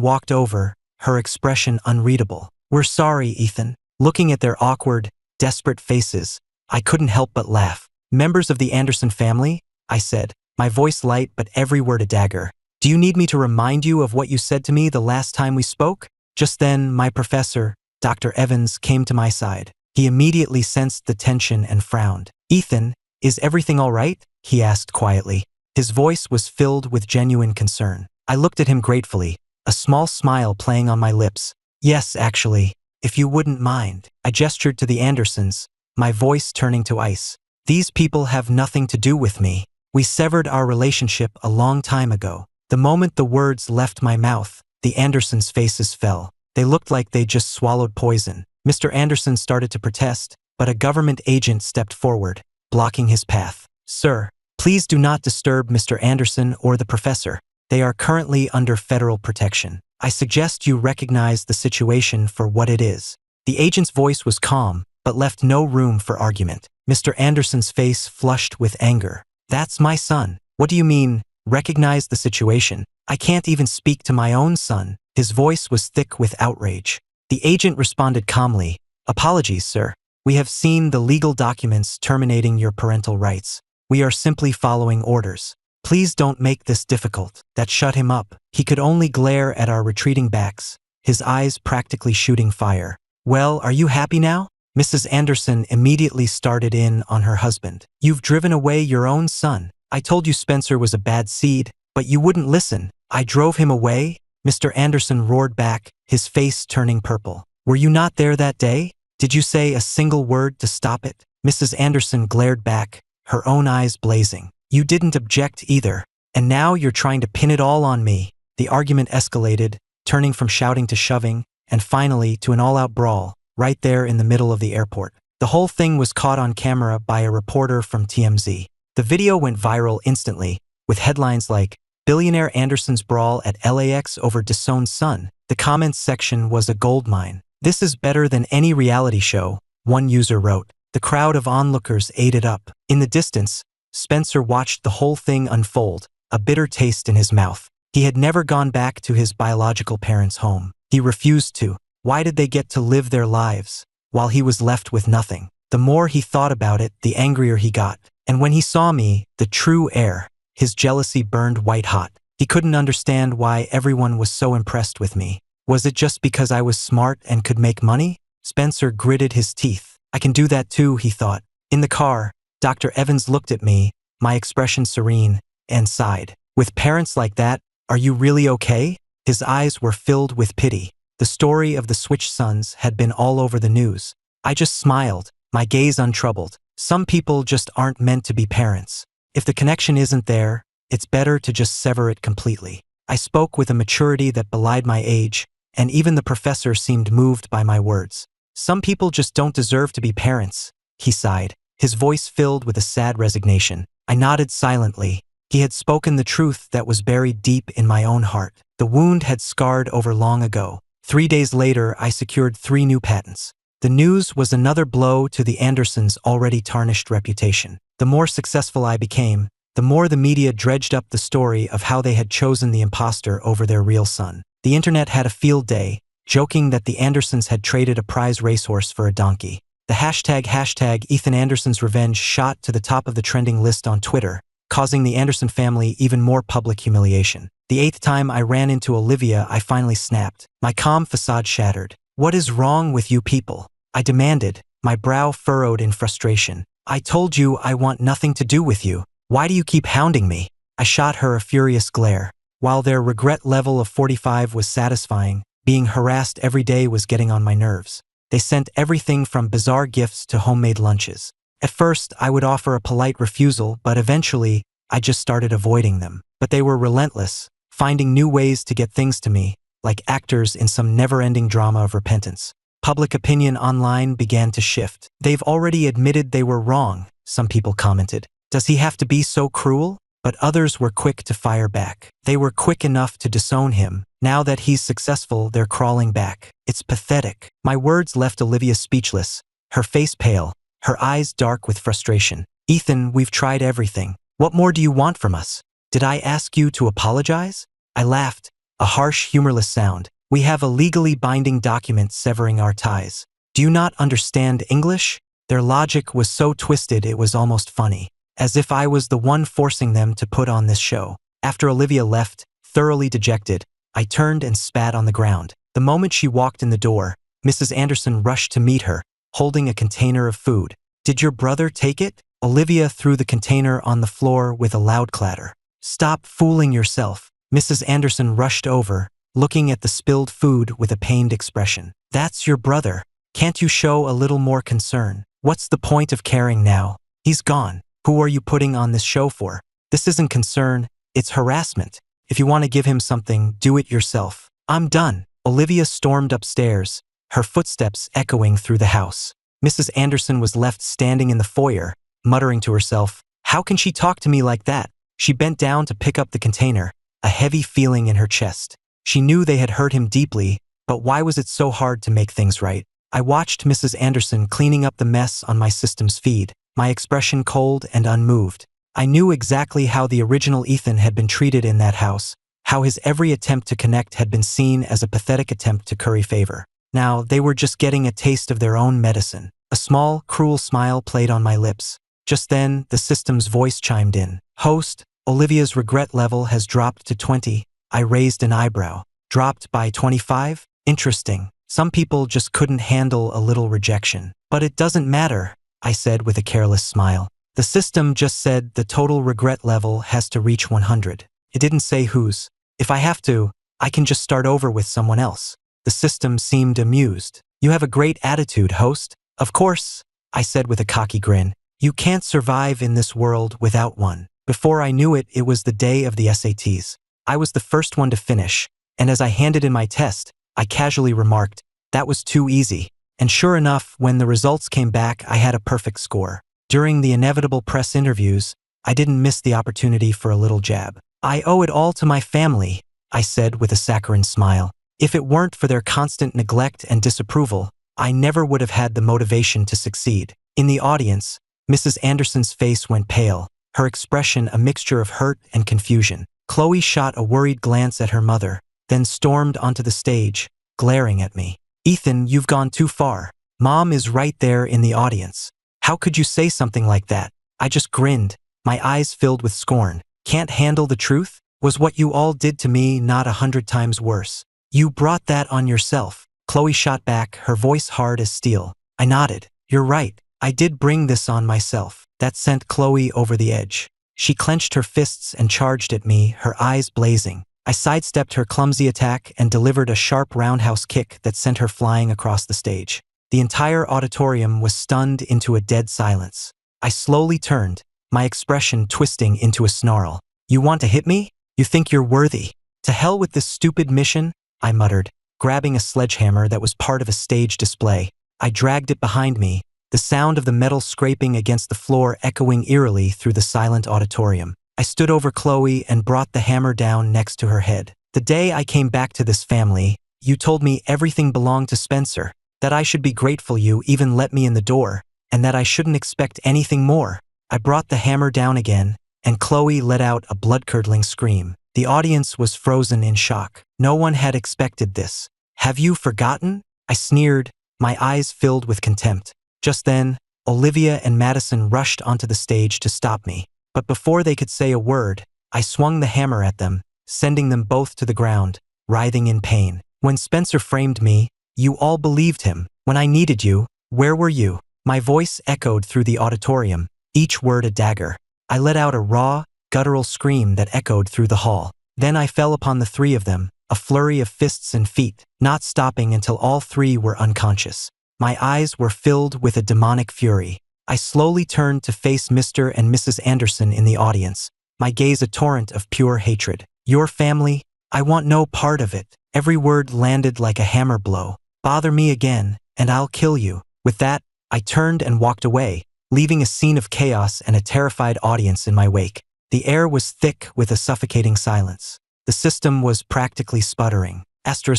walked over, her expression unreadable. We're sorry, Ethan. Looking at their awkward, desperate faces, I couldn't help but laugh. Members of the Anderson family? I said, my voice light but every word a dagger. Do you need me to remind you of what you said to me the last time we spoke? Just then, my professor, Dr. Evans, came to my side. He immediately sensed the tension and frowned. Ethan, is everything all right? He asked quietly. His voice was filled with genuine concern. I looked at him gratefully, a small smile playing on my lips. Yes, actually, if you wouldn't mind. I gestured to the Andersons, my voice turning to ice. These people have nothing to do with me. We severed our relationship a long time ago. The moment the words left my mouth, the Andersons' faces fell. They looked like they'd just swallowed poison. Mr. Anderson started to protest, but a government agent stepped forward, blocking his path. Sir, please do not disturb Mr. Anderson or the professor. They are currently under federal protection. I suggest you recognize the situation for what it is. The agent's voice was calm, but left no room for argument. Mr. Anderson's face flushed with anger. That's my son. What do you mean, recognize the situation? I can't even speak to my own son. His voice was thick with outrage. The agent responded calmly. Apologies, sir. We have seen the legal documents terminating your parental rights. We are simply following orders. Please don't make this difficult. That shut him up. He could only glare at our retreating backs, his eyes practically shooting fire. Well, are you happy now? Mrs. Anderson immediately started in on her husband. You've driven away your own son. I told you Spencer was a bad seed, but you wouldn't listen. I drove him away? Mr. Anderson roared back, his face turning purple. Were you not there that day? Did you say a single word to stop it? Mrs. Anderson glared back, her own eyes blazing. You didn't object either. And now you're trying to pin it all on me. The argument escalated, turning from shouting to shoving, and finally to an all-out brawl, right there in the middle of the airport. The whole thing was caught on camera by a reporter from TMZ. The video went viral instantly, with headlines like, "Billionaire Anderson's brawl at LAX over disowned son." The comments section was a goldmine. "This is better than any reality show," one user wrote. The crowd of onlookers ate it up. In the distance, Spencer watched the whole thing unfold, a bitter taste in his mouth. He had never gone back to his biological parents' home. He refused to. Why did they get to live their lives, while he was left with nothing? The more he thought about it, the angrier he got. And when he saw me, the true heir, his jealousy burned white hot. He couldn't understand why everyone was so impressed with me. Was it just because I was smart and could make money? Spencer gritted his teeth. I can do that too, he thought. In the car, Dr. Evans looked at me, my expression serene, and sighed. With parents like that, are you really okay? His eyes were filled with pity. The story of the Switch sons had been all over the news. I just smiled, my gaze untroubled. Some people just aren't meant to be parents. If the connection isn't there, it's better to just sever it completely. I spoke with a maturity that belied my age, and even the professor seemed moved by my words. Some people just don't deserve to be parents, he sighed, his voice filled with a sad resignation. I nodded silently. He had spoken the truth that was buried deep in my own heart. The wound had scarred over long ago. 3 days later, I secured 3 new patents. The news was another blow to the Andersons' already tarnished reputation. The more successful I became, the more the media dredged up the story of how they had chosen the imposter over their real son. The internet had a field day, joking that the Andersons had traded a prize racehorse for a donkey. The hashtag Ethan Anderson's revenge shot to the top of the trending list on Twitter, causing the Anderson family even more public humiliation. The 8th time I ran into Olivia, I finally snapped. My calm facade shattered. What is wrong with you people? I demanded, my brow furrowed in frustration. I told you I want nothing to do with you. Why do you keep hounding me? I shot her a furious glare. While their regret level of 45 was satisfying, being harassed every day was getting on my nerves. They sent everything from bizarre gifts to homemade lunches. At first, I would offer a polite refusal, but eventually, I just started avoiding them. But they were relentless, finding new ways to get things to me, like actors in some never-ending drama of repentance. Public opinion online began to shift. They've already admitted they were wrong, some people commented. Does he have to be so cruel? But others were quick to fire back. They were quick enough to disown him. Now that he's successful, they're crawling back. It's pathetic. My words left Olivia speechless, her face pale, her eyes dark with frustration. Ethan, we've tried everything. What more do you want from us? Did I ask you to apologize? I laughed, a harsh, humorless sound. We have a legally binding document severing our ties. Do you not understand English? Their logic was so twisted it was almost funny, as if I was the one forcing them to put on this show. After Olivia left, thoroughly dejected, I turned and spat on the ground. The moment she walked in the door, Mrs. Anderson rushed to meet her, holding a container of food. Did your brother take it? Olivia threw the container on the floor with a loud clatter. Stop fooling yourself. Mrs. Anderson rushed over, looking at the spilled food with a pained expression. That's your brother. Can't you show a little more concern? What's the point of caring now? He's gone. Who are you putting on this show for? This isn't concern, it's harassment. If you want to give him something, do it yourself. I'm done. Olivia stormed upstairs, her footsteps echoing through the house. Mrs. Anderson was left standing in the foyer, muttering to herself, how can she talk to me like that? She bent down to pick up the container, a heavy feeling in her chest. She knew they had hurt him deeply, but why was it so hard to make things right? I watched Mrs. Anderson cleaning up the mess on my system's feed, my expression cold and unmoved. I knew exactly how the original Ethan had been treated in that house, how his every attempt to connect had been seen as a pathetic attempt to curry favor. Now, they were just getting a taste of their own medicine. A small, cruel smile played on my lips. Just then, the system's voice chimed in. Host, Olivia's regret level has dropped to 20. I raised an eyebrow. Dropped by 25? Interesting. Some people just couldn't handle a little rejection. But it doesn't matter, I said with a careless smile. The system just said the total regret level has to reach 100. It didn't say whose. If I have to, I can just start over with someone else. The system seemed amused. You have a great attitude, host. Of course, I said with a cocky grin. You can't survive in this world without one. Before I knew it, it was the day of the SATs. I was the first one to finish, and as I handed in my test, I casually remarked, that was too easy. And sure enough, when the results came back, I had a perfect score. During the inevitable press interviews, I didn't miss the opportunity for a little jab. I owe it all to my family, I said with a saccharine smile. If it weren't for their constant neglect and disapproval, I never would have had the motivation to succeed. In the audience, Mrs. Anderson's face went pale, her expression a mixture of hurt and confusion. Chloe shot a worried glance at her mother, then stormed onto the stage, glaring at me. Ethan, you've gone too far. Mom is right there in the audience. How could you say something like that? I just grinned, my eyes filled with scorn. Can't handle the truth? Was what you all did to me not 100 times worse? You brought that on yourself. Chloe shot back, her voice hard as steel. I nodded. You're right. I did bring this on myself. That sent Chloe over the edge. She clenched her fists and charged at me, her eyes blazing. I sidestepped her clumsy attack and delivered a sharp roundhouse kick that sent her flying across the stage. The entire auditorium was stunned into a dead silence. I slowly turned, my expression twisting into a snarl. You want to hit me? You think you're worthy? To hell with this stupid mission, I muttered, grabbing a sledgehammer that was part of a stage display. I dragged it behind me, the sound of the metal scraping against the floor echoing eerily through the silent auditorium. I stood over Chloe and brought the hammer down next to her head. The day I came back to this family, you told me everything belonged to Spencer, that I should be grateful you even let me in the door, and that I shouldn't expect anything more. I brought the hammer down again, and Chloe let out a blood-curdling scream. The audience was frozen in shock. No one had expected this. Have you forgotten? I sneered, my eyes filled with contempt. Just then, Olivia and Madison rushed onto the stage to stop me. But before they could say a word, I swung the hammer at them, sending them both to the ground, writhing in pain. When Spencer framed me, you all believed him. When I needed you, where were you? My voice echoed through the auditorium, each word a dagger. I let out a raw, guttural scream that echoed through the hall. Then I fell upon the three of them, a flurry of fists and feet, not stopping until all three were unconscious. My eyes were filled with a demonic fury. I slowly turned to face Mr. and Mrs. Anderson in the audience, my gaze a torrent of pure hatred. Your family? I want no part of it. Every word landed like a hammer blow. Bother me again, and I'll kill you. With that, I turned and walked away, leaving a scene of chaos and a terrified audience in my wake. The air was thick with a suffocating silence. The system was practically sputtering.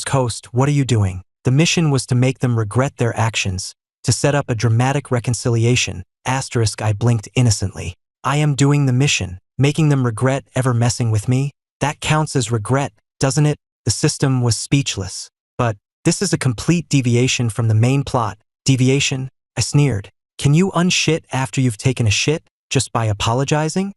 Host, what are you doing? The mission was to make them regret their actions, to set up a dramatic reconciliation. I blinked innocently. I am doing the mission, making them regret ever messing with me? That counts as regret, doesn't it? The system was speechless. But this is a complete deviation from the main plot. Deviation? I sneered. Can you unshit after you've taken a shit, just by apologizing?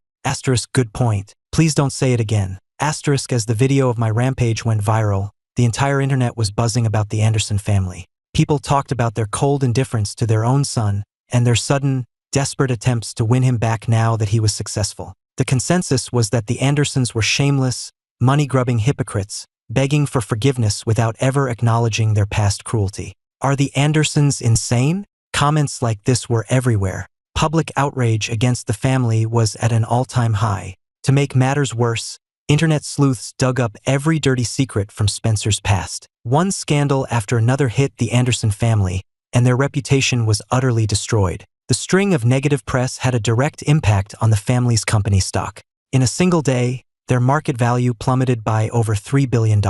Good point. Please don't say it again. As the video of my rampage went viral, the entire internet was buzzing about the Anderson family. People talked about their cold indifference to their own son and their sudden, desperate attempts to win him back now that he was successful. The consensus was that the Andersons were shameless, money-grubbing hypocrites, begging for forgiveness without ever acknowledging their past cruelty. Are the Andersons insane? Comments like this were everywhere. Public outrage against the family was at an all-time high. To make matters worse, internet sleuths dug up every dirty secret from Spencer's past. One scandal after another hit the Anderson family, and their reputation was utterly destroyed. The string of negative press had a direct impact on the family's company stock. In a single day, their market value plummeted by over $3 billion.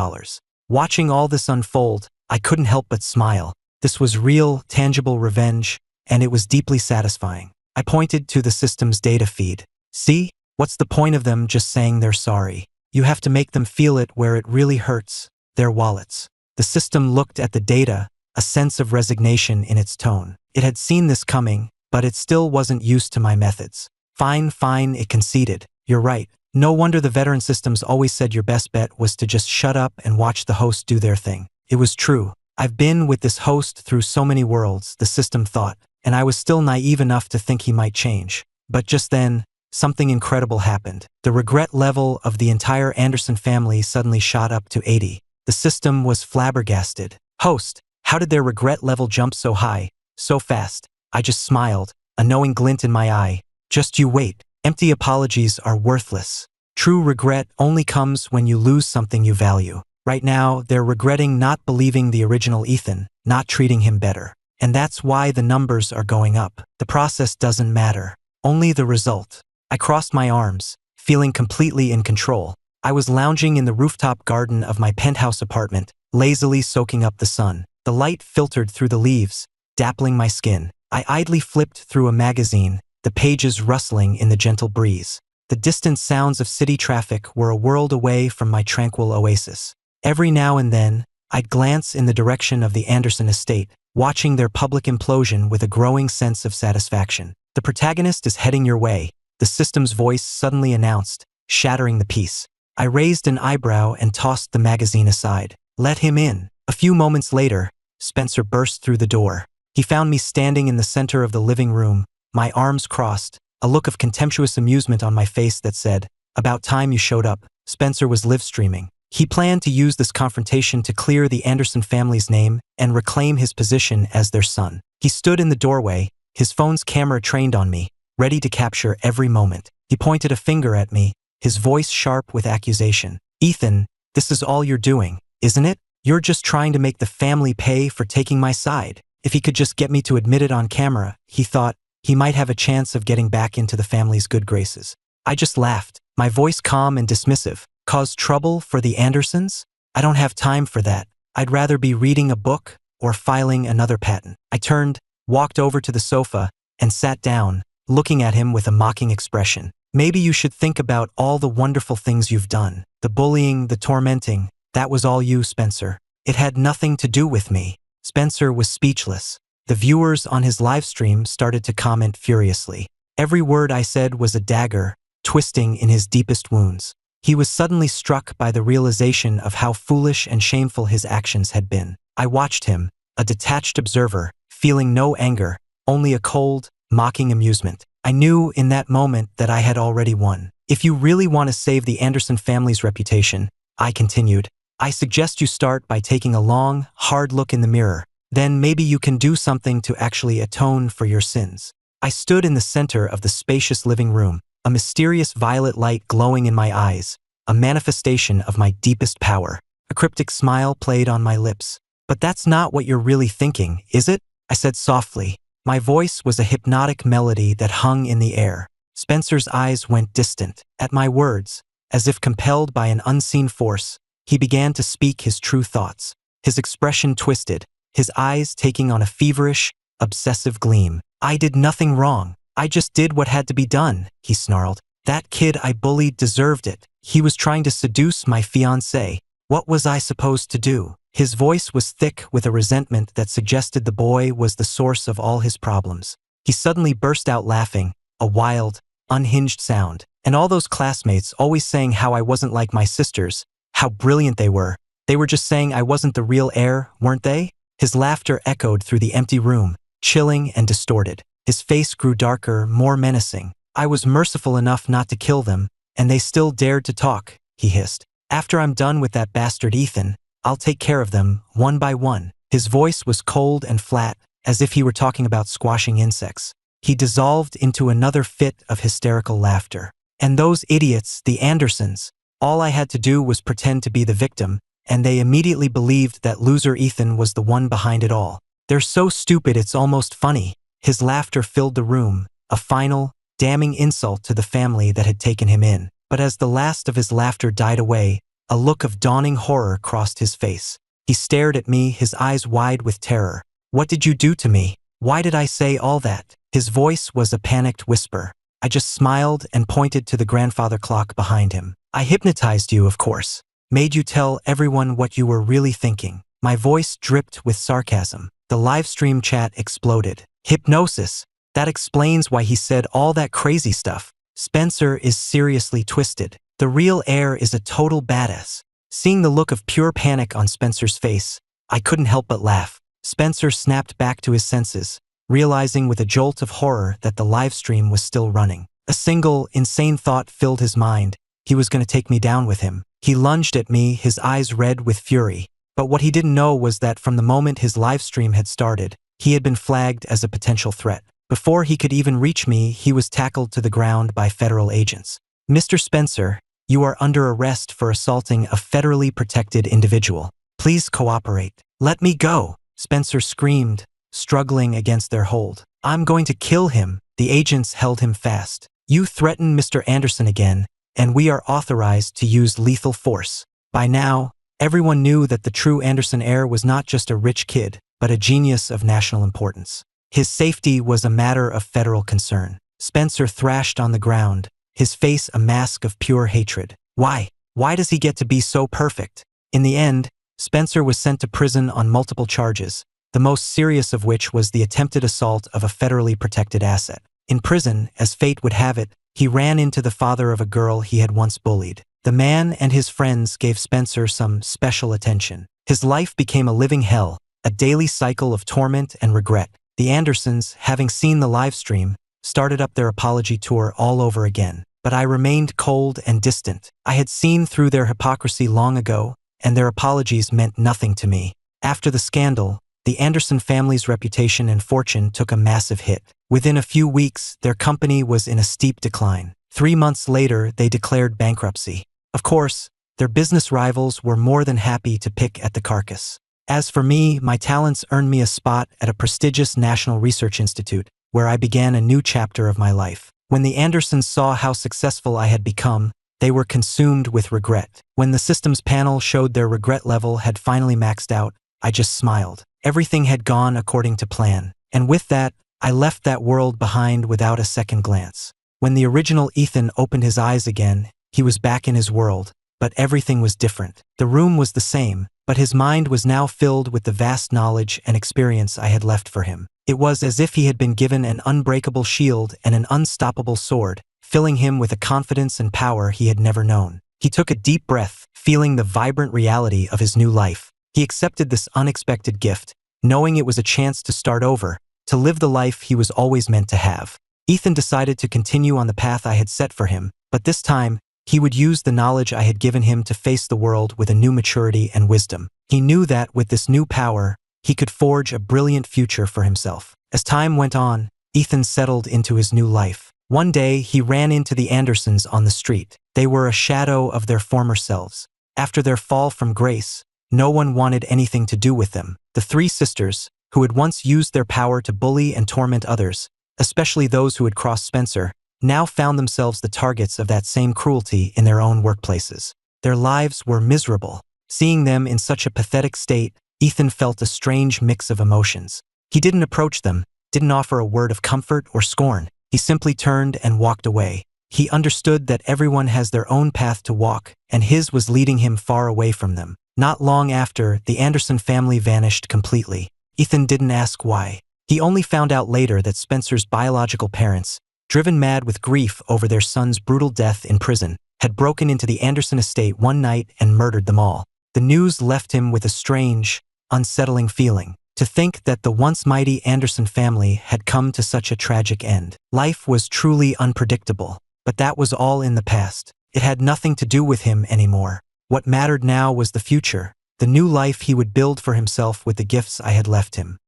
Watching all this unfold, I couldn't help but smile. This was real, tangible revenge, and it was deeply satisfying. I pointed to the system's data feed. See? What's the point of them just saying they're sorry? You have to make them feel it where it really hurts, their wallets. The system looked at the data, a sense of resignation in its tone. It had seen this coming, but it still wasn't used to my methods. Fine, it conceded. You're right. No wonder the veteran systems always said your best bet was to just shut up and watch the host do their thing. It was true. I've been with this host through so many worlds, the system thought, and I was still naive enough to think he might change. But just then, something incredible happened. The regret level of the entire Anderson family suddenly shot up to 80. The system was flabbergasted. Host, how did their regret level jump so high, so fast? I just smiled, a knowing glint in my eye. Just you wait. Empty apologies are worthless. True regret only comes when you lose something you value. Right now, they're regretting not believing the original Ethan, not treating him better. And that's why the numbers are going up. The process doesn't matter, only the result. I crossed my arms, feeling completely in control. I was lounging in the rooftop garden of my penthouse apartment, lazily soaking up the sun. The light filtered through the leaves, dappling my skin. I idly flipped through a magazine, the pages rustling in the gentle breeze. The distant sounds of city traffic were a world away from my tranquil oasis. Every now and then, I'd glance in the direction of the Anderson estate, watching their public implosion with a growing sense of satisfaction. The protagonist is heading your way, the system's voice suddenly announced, shattering the peace. I raised an eyebrow and tossed the magazine aside. Let him in. A few moments later, Spencer burst through the door. He found me standing in the center of the living room, my arms crossed, a look of contemptuous amusement on my face that said, "About time you showed up." Spencer was live streaming. He planned to use this confrontation to clear the Anderson family's name and reclaim his position as their son. He stood in the doorway, his phone's camera trained on me, ready to capture every moment. He pointed a finger at me, his voice sharp with accusation. "Ethan, this is all you're doing, isn't it? You're just trying to make the family pay for taking my side." If he could just get me to admit it on camera, he thought, he might have a chance of getting back into the family's good graces. I just laughed, my voice calm and dismissive. Cause trouble for the Andersons? I don't have time for that. I'd rather be reading a book or filing another patent. I turned, walked over to the sofa, and sat down, looking at him with a mocking expression. "Maybe you should think about all the wonderful things you've done. The bullying, the tormenting, that was all you, Spencer. It had nothing to do with me." Spencer was speechless. The viewers on his live stream started to comment furiously. Every word I said was a dagger, twisting in his deepest wounds. He was suddenly struck by the realization of how foolish and shameful his actions had been. I watched him, a detached observer, feeling no anger, only a cold, mocking amusement. I knew in that moment that I had already won. "If you really want to save the Anderson family's reputation," I continued, "I suggest you start by taking a long, hard look in the mirror. Then maybe you can do something to actually atone for your sins." I stood in the center of the spacious living room, a mysterious violet light glowing in my eyes, a manifestation of my deepest power. A cryptic smile played on my lips. "But that's not what you're really thinking, is it?" I said softly. My voice was a hypnotic melody that hung in the air. Spencer's eyes went distant. At my words, as if compelled by an unseen force, he began to speak his true thoughts. His expression twisted, his eyes taking on a feverish, obsessive gleam. "I did nothing wrong. I just did what had to be done," he snarled. "That kid I bullied deserved it. He was trying to seduce my fiancée. What was I supposed to do?" His voice was thick with a resentment that suggested the boy was the source of all his problems. He suddenly burst out laughing, a wild, unhinged sound. "And all those classmates always saying how I wasn't like my sisters, how brilliant they were. They were just saying I wasn't the real heir, weren't they?" His laughter echoed through the empty room, chilling and distorted. His face grew darker, more menacing. "I was merciful enough not to kill them, and they still dared to talk," he hissed. "After I'm done with that bastard Ethan, I'll take care of them, one by one." His voice was cold and flat, as if he were talking about squashing insects. He dissolved into another fit of hysterical laughter. "And those idiots, the Andersons, all I had to do was pretend to be the victim, and they immediately believed that loser Ethan was the one behind it all. They're so stupid it's almost funny." His laughter filled the room, a final, damning insult to the family that had taken him in. But as the last of his laughter died away, a look of dawning horror crossed his face. He stared at me, his eyes wide with terror. "What did you do to me? Why did I say all that?" His voice was a panicked whisper. I just smiled and pointed to the grandfather clock behind him. "I hypnotized you, of course. Made you tell everyone what you were really thinking." My voice dripped with sarcasm. The livestream chat exploded. "Hypnosis. That explains why he said all that crazy stuff. Spencer is seriously twisted. The real heir is a total badass." Seeing the look of pure panic on Spencer's face, I couldn't help but laugh. Spencer snapped back to his senses, realizing with a jolt of horror that the livestream was still running. A single, insane thought filled his mind. He was going to take me down with him. He lunged at me, his eyes red with fury. But what he didn't know was that from the moment his livestream had started, He had been flagged as a potential threat. Before he could even reach me, he was tackled to the ground by federal agents. "Mr. Spencer, you are under arrest for assaulting a federally protected individual. Please cooperate." "Let me go," Spencer screamed, struggling against their hold. "I'm going to kill him." The agents held him fast. "You threatened Mr. Anderson again, and we are authorized to use lethal force." By now, everyone knew that the true Anderson heir was not just a rich kid, but a genius of national importance. His safety was a matter of federal concern. Spencer thrashed on the ground, his face a mask of pure hatred. Why? Why does he get to be so perfect? In the end, Spencer was sent to prison on multiple charges, the most serious of which was the attempted assault of a federally protected asset. In prison, as fate would have it, he ran into the father of a girl he had once bullied. The man and his friends gave Spencer some special attention. His life became a living hell, a daily cycle of torment and regret. The Andersons, having seen the live stream, started up their apology tour all over again. But I remained cold and distant. I had seen through their hypocrisy long ago, and their apologies meant nothing to me. After the scandal, the Anderson family's reputation and fortune took a massive hit. Within a few weeks, their company was in a steep decline. 3 months later, they declared bankruptcy. Of course, their business rivals were more than happy to pick at the carcass. As for me, my talents earned me a spot at a prestigious national research institute, where I began a new chapter of my life. When the Andersons saw how successful I had become, they were consumed with regret. When the systems panel showed their regret level had finally maxed out, I just smiled. Everything had gone according to plan. And with that, I left that world behind without a second glance. When the original Ethan opened his eyes again, he was back in his world, but everything was different. The room was the same, but his mind was now filled with the vast knowledge and experience I had left for him. It was as if he had been given an unbreakable shield and an unstoppable sword, filling him with a confidence and power he had never known. He took a deep breath, feeling the vibrant reality of his new life. He accepted this unexpected gift, knowing it was a chance to start over, to live the life he was always meant to have. Ethan decided to continue on the path I had set for him, but this time, he would use the knowledge I had given him to face the world with a new maturity and wisdom. He knew that, with this new power, he could forge a brilliant future for himself. As time went on, Ethan settled into his new life. One day, he ran into the Andersons on the street. They were a shadow of their former selves. After their fall from grace, no one wanted anything to do with them. The three sisters, who had once used their power to bully and torment others, especially those who had crossed Spencer, now found themselves the targets of that same cruelty in their own workplaces. Their lives were miserable. Seeing them in such a pathetic state, Ethan felt a strange mix of emotions. He didn't approach them, didn't offer a word of comfort or scorn. He simply turned and walked away. He understood that everyone has their own path to walk, and his was leading him far away from them. Not long after, the Anderson family vanished completely. Ethan didn't ask why. He only found out later that Spencer's biological parents, driven mad with grief over their son's brutal death in prison, had broken into the Anderson estate one night and murdered them all. The news left him with a strange, unsettling feeling. To think that the once mighty Anderson family had come to such a tragic end. Life was truly unpredictable, but that was all in the past. It had nothing to do with him anymore. What mattered now was the future, the new life he would build for himself with the gifts I had left him.